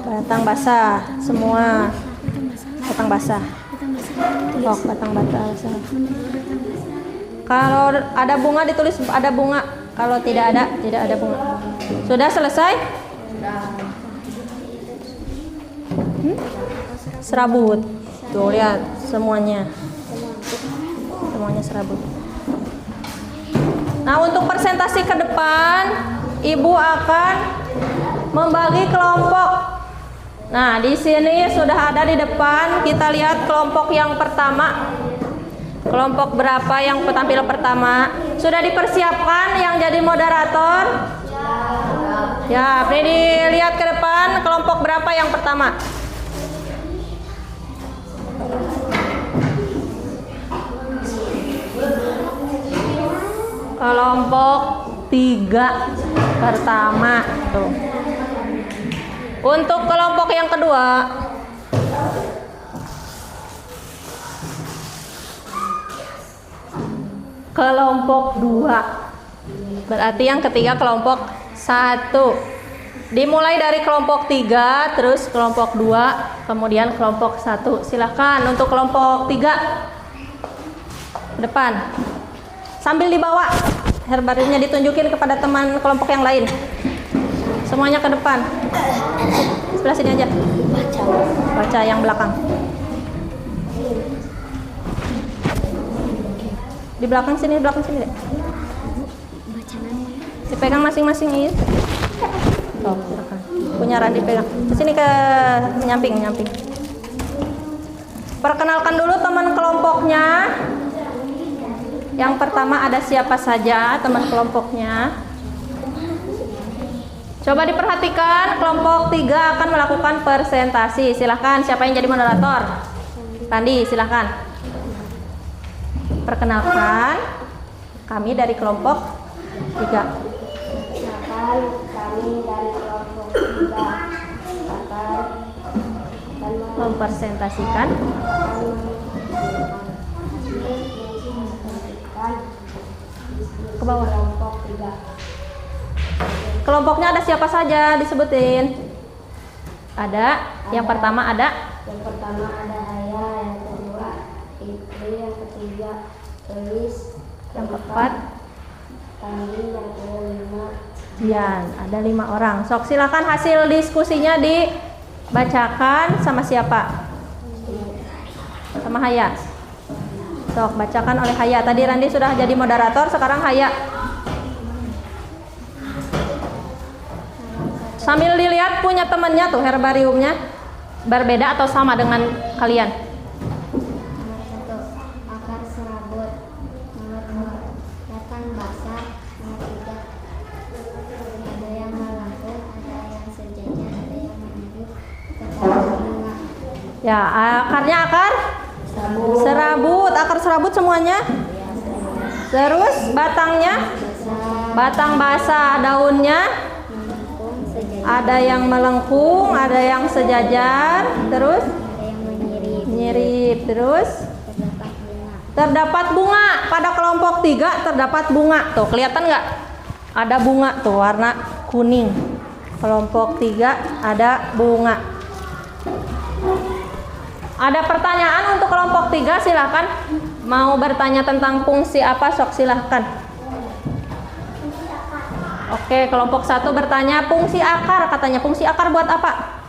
Batang basah. Semua batang basah. Oh, batang basah. Kalau ada bunga ditulis ada bunga. Kalau tidak ada bunga. Sudah selesai? Serabut. Tuh lihat semuanya. Semuanya serabut. Nah, untuk presentasi ke depan, Ibu akan membagi kelompok. Nah, di sini sudah ada di depan. Kita lihat kelompok yang pertama. Kelompok berapa yang tampil pertama? Sudah dipersiapkan yang jadi moderator? Ya, ini dilihat ke depan kelompok berapa yang pertama? Kelompok 3 pertama tuh. Untuk kelompok yang kedua, kelompok 2. Berarti yang ketiga kelompok 1. Dimulai dari kelompok 3, terus kelompok 2, kemudian kelompok 1. Silakan untuk kelompok 3 ke depan. Sambil dibawa herbariumnya ditunjukin kepada teman kelompok yang lain. Semuanya ke depan. Sebelah sini aja. Baca yang belakang. Di belakang sini deh. Dipegang masing-masing ini. Oh, silakan. Punya Randi pegang. Kesini ke nyamping. Perkenalkan dulu teman kelompoknya. Yang pertama ada siapa saja teman kelompoknya. Coba diperhatikan, kelompok 3 akan melakukan presentasi. Silahkan, siapa yang jadi moderator? Randi, silahkan. Perkenalkan, kami dari kelompok 3. Kami dari kelompok 3 akan Mempresentasikan ke bawah. kelompok 3. Kelompoknya ada siapa saja disebutin? Yang pertama ada Yang pertama ada Haya, yang kedua Fitri, yang ketiga Elis, yang keempat Tandi, yang kelima Dian. Ada 5 orang. Sok silakan hasil diskusinya dibacakan sama siapa? Sama Haya. Sok bacakan oleh Haya. Tadi Randi sudah jadi moderator, sekarang Haya. Sambil dilihat punya temannya tuh herbariumnya berbeda atau sama dengan kalian? Nomor 1 akar serabut, nomor 2 batang basah, nomor 3 ada yang melengkung, ada yang sejajar, ada yang menunjuk, ada bunga. Ya, akarnya akar serabut, akar serabut semuanya. Terus batangnya batang basah, daunnya ada yang melengkung, ada yang sejajar, terus Ada yang nyirip, terus terdapat bunga. terdapat bunga. Pada kelompok 3 terdapat bunga. Tuh, kelihatan nggak? Ada bunga tuh warna kuning. Kelompok 3 ada bunga. Ada pertanyaan untuk kelompok 3, silahkan. Mau bertanya tentang fungsi apa, sok silahkan. Oke, kelompok 1 bertanya fungsi akar. Katanya fungsi akar buat apa?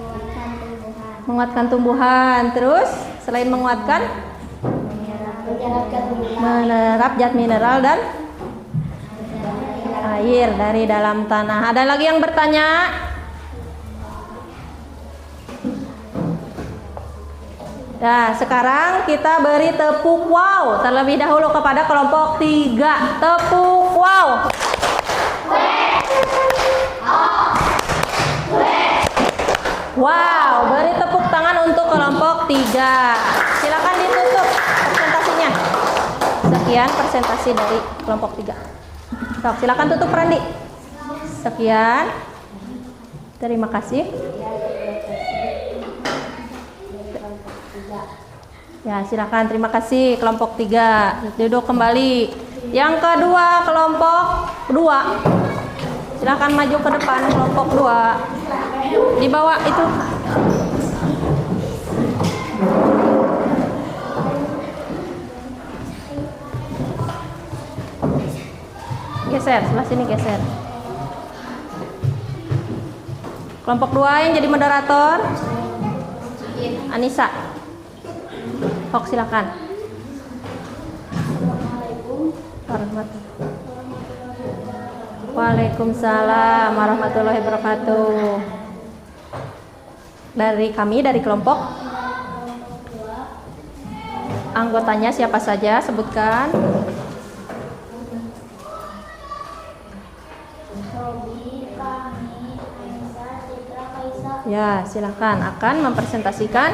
Menguatkan tumbuhan, Menguatkan tumbuhan. Terus selain menguatkan, menyerap zat mineral dan air dari dalam tanah. Ada lagi yang bertanya? Nah, sekarang kita beri tepuk wow terlebih dahulu kepada kelompok 3. Tepuk wow. Wow, beri tepuk tangan untuk kelompok 3. Silakan ditutup presentasinya. Sekian presentasi dari kelompok 3. Sok, silakan tutup Randi. Sekian. Terima kasih. Ya, silakan. Terima kasih kelompok 3. Duduk kembali. Yang kedua, kelompok 2. Silakan maju ke depan kelompok 2. Dibawa itu. Geser, sebelah sini geser. Kelompok 2 yang jadi moderator Anissa. Sok, silakan. Waalaikumsalam warahmatullahi wabarakatuh. Dari kami, dari kelompok, anggotanya siapa saja, sebutkan. Ya, silakan. Akan mempresentasikan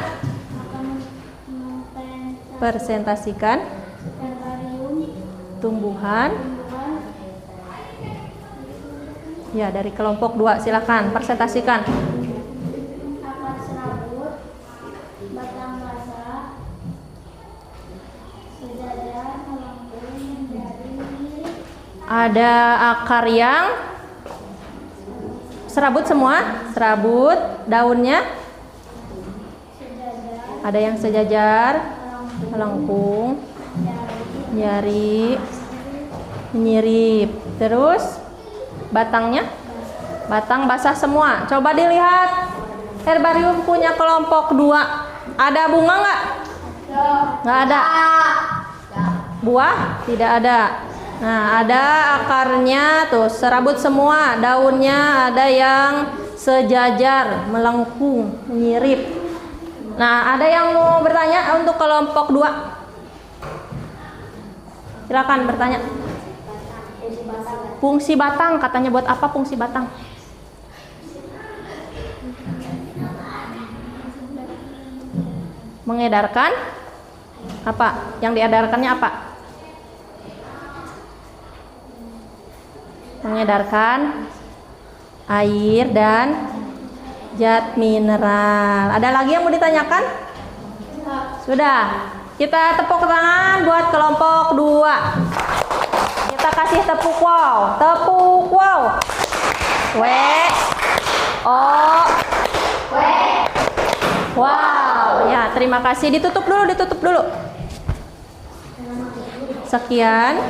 tumbuhan. Ya, dari kelompok 2 silakan presentasikan. Akar serabut, batang basah, sejajar, melengkung, menjadi mirip. Ada akar yang Serabut semua? Serabut. Daunnya? Ada yang sejajar, melengkung, jari, menyirip. Terus batangnya? Batang basah semua. Coba dilihat. Herbarium punya kelompok 2. Ada bunga nggak? Nggak ada. Buah? Tidak ada. Nah, ada akarnya tuh, serabut semua. Daunnya ada yang sejajar, melengkung, menyirip. Nah, ada yang mau bertanya untuk kelompok 2? Silakan bertanya. Fungsi batang, katanya buat apa fungsi batang? Mengedarkan apa? Yang diedarkannya apa? Mengedarkan air dan zat mineral. Ada lagi yang mau ditanyakan? Sudah. Kita tepuk tangan buat kelompok 2. Kita kasih tepuk wow. Tepuk wow. W O W. Wow, ya terima kasih. Ditutup dulu, ditutup dulu. Sekian.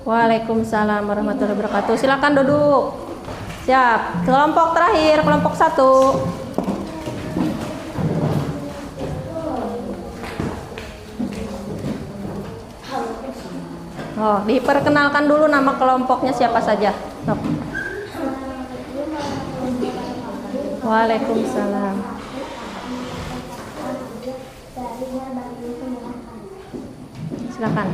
Waalaikumsalam warahmatullahi wabarakatuh. Silakan duduk. Siap. Kelompok terakhir, kelompok 1. Oh, diperkenalkan dulu nama kelompoknya siapa saja. Sok. Waalaikumsalam. Silakan.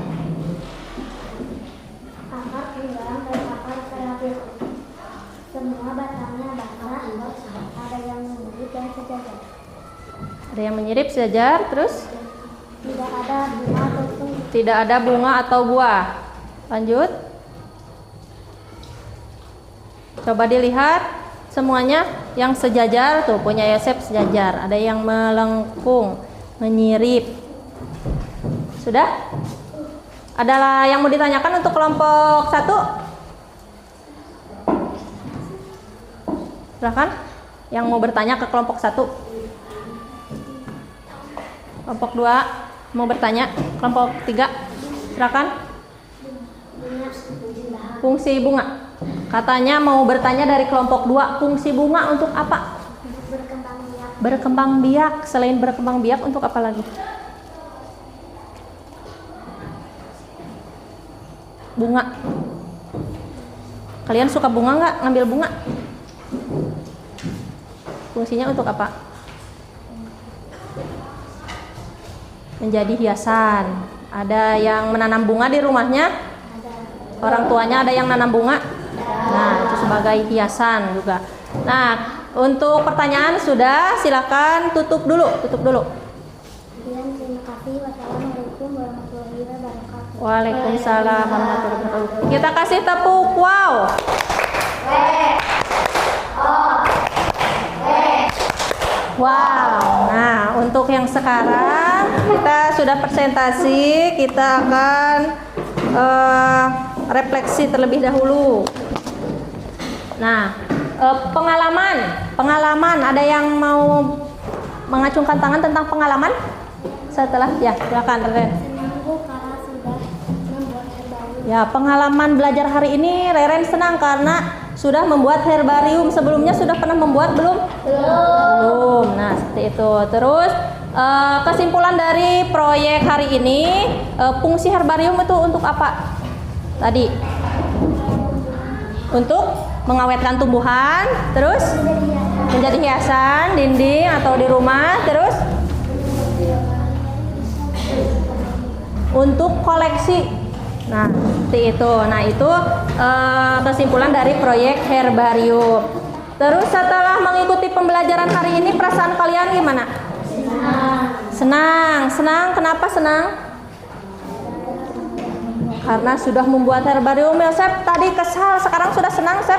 Akar tunggang dan akar terakhir. Semua batangnya basah, ada yang menyirip dan sejajar. Ada yang menyirip sejajar, terus Tidak ada bunga ataupun tidak ada bunga atau buah. Lanjut. Coba dilihat semuanya yang sejajar tuh punya Yosep sejajar. Ada yang melengkung, menyirip. Sudah? Adalah yang mau ditanyakan untuk kelompok 1? Silakan. Yang mau bertanya ke kelompok 1. Kelompok 2 mau bertanya. Kelompok 3 silakan. Fungsi bunga. Katanya mau bertanya dari kelompok 2, fungsi bunga untuk apa? berkembang biak. Berkembang biak. Selain berkembang biak untuk apa lagi? Bunga. Kalian suka bunga nggak? Ngambil bunga? Fungsinya untuk apa? Menjadi hiasan. Ada yang menanam bunga di rumahnya? Orang tuanya ada yang nanam bunga? Nah, itu sebagai hiasan juga. Nah, untuk pertanyaan sudah, silakan tutup dulu, tutup dulu. Terima kasih. Wassalamualaikum warahmatullahi wabarakatuh. Waalaikumsalam warahmatullahi wabarakatuh. Kita kasih tepuk wow. Wow. Nah, untuk yang sekarang kita sudah presentasi, kita akan refleksi terlebih dahulu. Nah, pengalaman. Ada yang mau mengacungkan tangan tentang pengalaman? Setelah ya, silakan Reren. Senang Bu karena sudah membuat herbarium. Ya, pengalaman belajar hari ini Reren senang karena sudah membuat herbarium. Sebelumnya sudah pernah membuat belum? Belum. Nah, seperti itu. Terus kesimpulan dari proyek hari ini, fungsi herbarium itu untuk apa? Tadi untuk mengawetkan tumbuhan, terus menjadi hiasan dinding atau di rumah, terus untuk koleksi. Nah, seperti itu. Nah, itu kesimpulan dari proyek herbarium. Terus setelah mengikuti pembelajaran hari ini, perasaan kalian gimana? Senang. Kenapa senang? Karena sudah membuat herbarium. Yosep tadi kesal, sekarang sudah senang, Sep?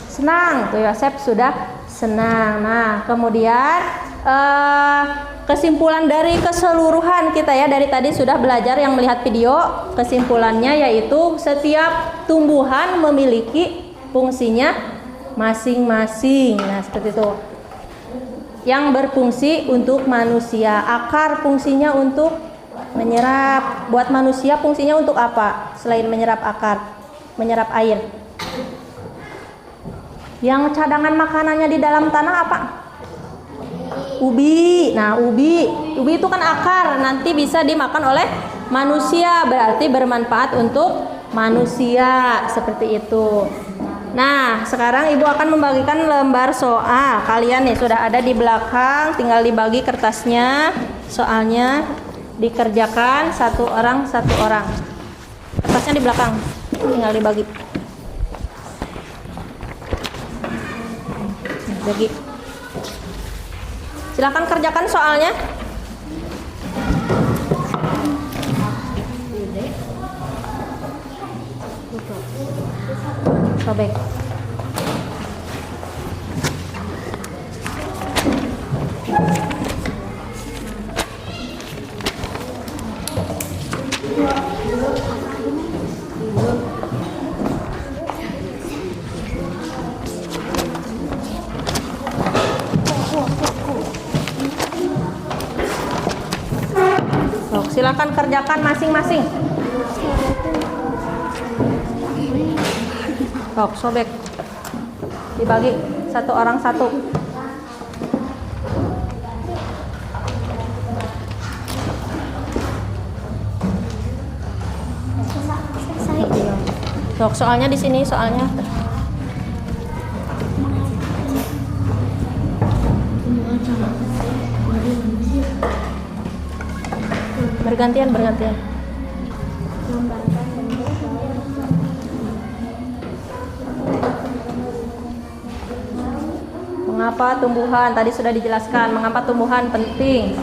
Senang. Tuh Yosep sudah senang. Nah, kemudian kesimpulan dari keseluruhan kita ya, dari tadi sudah belajar yang melihat video, kesimpulannya yaitu setiap tumbuhan memiliki fungsinya masing-masing. Nah, seperti itu. Yang berfungsi untuk manusia, akar fungsinya untuk menyerap. Buat manusia fungsinya untuk apa? Selain menyerap akar, menyerap air. Yang cadangan makanannya di dalam tanah apa? Ubi. Nah, ubi itu kan akar, nanti bisa dimakan oleh manusia, berarti bermanfaat untuk manusia, seperti itu. Nah, sekarang Ibu akan membagikan lembar soal. Kalian nih sudah ada di belakang, tinggal dibagi kertasnya. Soalnya dikerjakan satu orang. Kertasnya di belakang, tinggal dibagi. Bagi. Silakan kerjakan soalnya. Sobek. Silakan kerjakan masing-masing. Sobek. Dibagi satu orang satu. Soalnya di sini soalnya. Bergantian. Mengapa tumbuhan? Tadi sudah dijelaskan mengapa tumbuhan penting.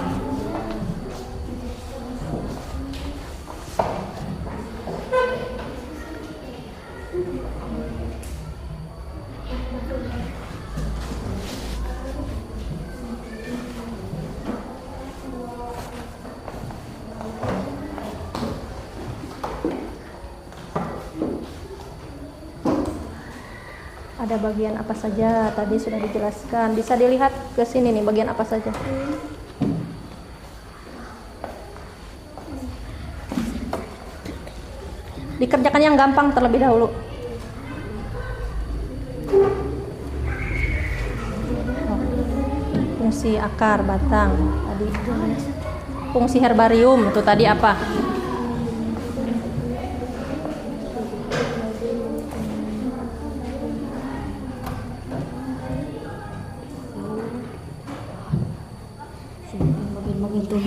Ada bagian apa saja tadi sudah dijelaskan. Bisa dilihat ke sini nih bagian apa saja. Dikerjakan yang gampang terlebih dahulu. Fungsi akar, batang. Tadi fungsi herbarium itu tadi apa?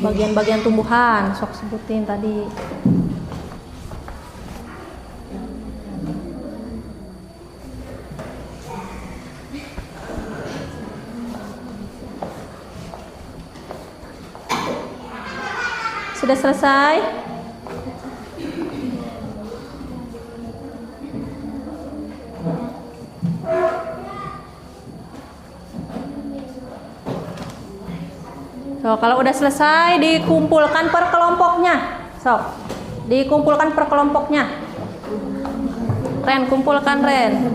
Bagian-bagian tumbuhan, sok sebutin tadi. Sudah selesai? So, kalau udah selesai dikumpulkan per kelompoknya. So, dikumpulkan per kelompoknya. Ren, kumpulkan Ren.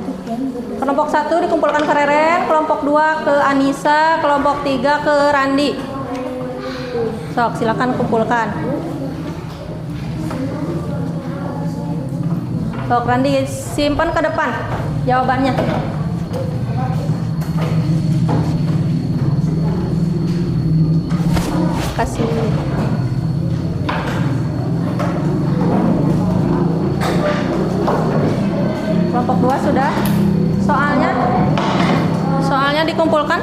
Kelompok 1 dikumpulkan ke Reren, kelompok 2 ke Anissa, kelompok 3 ke Randi. Sok, silakan kumpulkan. Sok, Randi simpan ke depan jawabannya. Kasih. Kelompok 2 sudah. Soalnya dikumpulkan.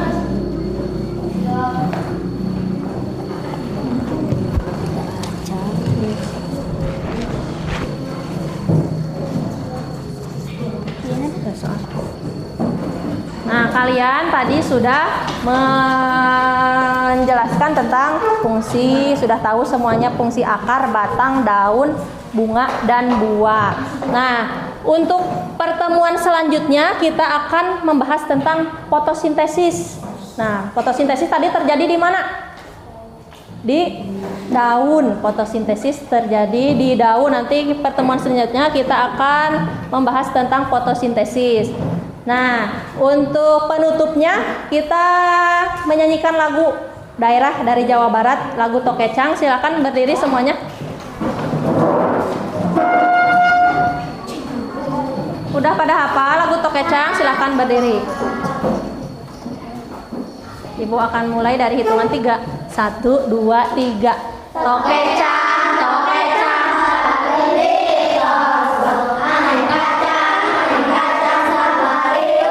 Nah, kalian tadi sudah menjelaskan tentang fungsi, sudah tahu semuanya fungsi akar, batang, daun, bunga, dan buah. Nah, untuk pertemuan selanjutnya kita akan membahas tentang fotosintesis. Nah, fotosintesis tadi terjadi di mana? Di daun. Fotosintesis terjadi di daun. Nanti pertemuan selanjutnya kita akan membahas tentang fotosintesis. Nah, untuk penutupnya kita menyanyikan lagu daerah dari Jawa Barat, lagu Tokecang. Silakan berdiri semuanya. Udah pada hafal lagu Tokecang? Silakan berdiri. Ibu akan mulai dari hitungan 3. 1, 2, 3. Tokecang, tokecang, sabari kosong, aneh kacang sabari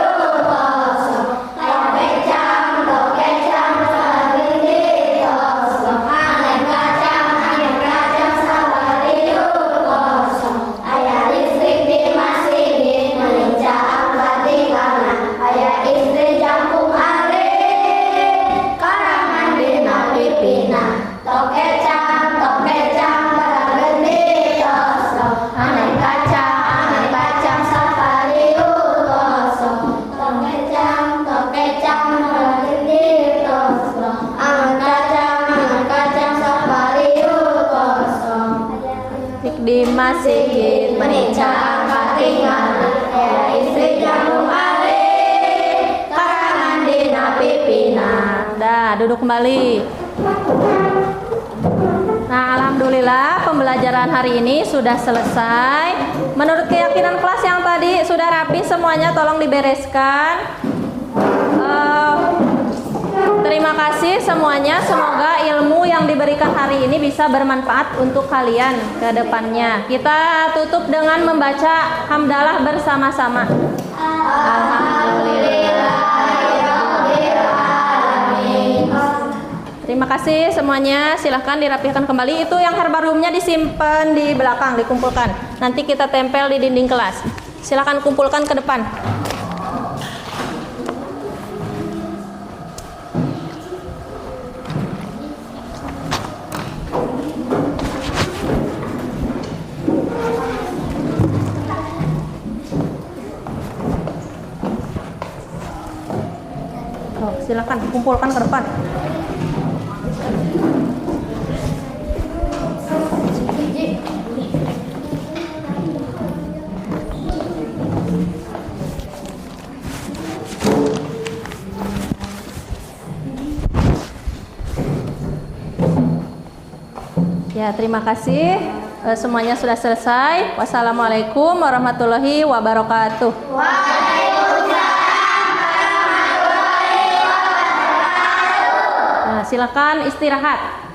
kosong. Tokecang, tokecang, sabari kosong, aneh kacang sabari kosong. Ayah listrik di masjid, melincah angkat di kanan. Ayah istri jangkung ale, karangan dina pipina. Tokecang, tokecang, barageni kosong, aneh kacang sabari kosong. Tokecang, tokecang, barageni kosong, aneh kacang sabari kosong. Di masjid menincang angkat tinggalan, ayah istri jangkung ale, karangan dina pipina. Dah, duduk kembali. Nah, alhamdulillah pembelajaran hari ini sudah selesai. Menurut keyakinan kelas yang tadi sudah rapi semuanya, tolong dibereskan. Terima kasih semuanya. Semoga ilmu yang diberikan hari ini bisa bermanfaat untuk kalian ke depannya. Kita tutup dengan membaca hamdalah bersama-sama. Alhamdulillah. Terima kasih semuanya. Silahkan dirapihkan kembali. Itu yang herbariumnya disimpan di belakang, dikumpulkan. Nanti kita tempel di dinding kelas. Silahkan kumpulkan ke depan. Silahkan kumpulkan ke depan. Ya, terima kasih. Semuanya sudah selesai. Wassalamualaikum warahmatullahi wabarakatuh. Nah, silakan istirahat.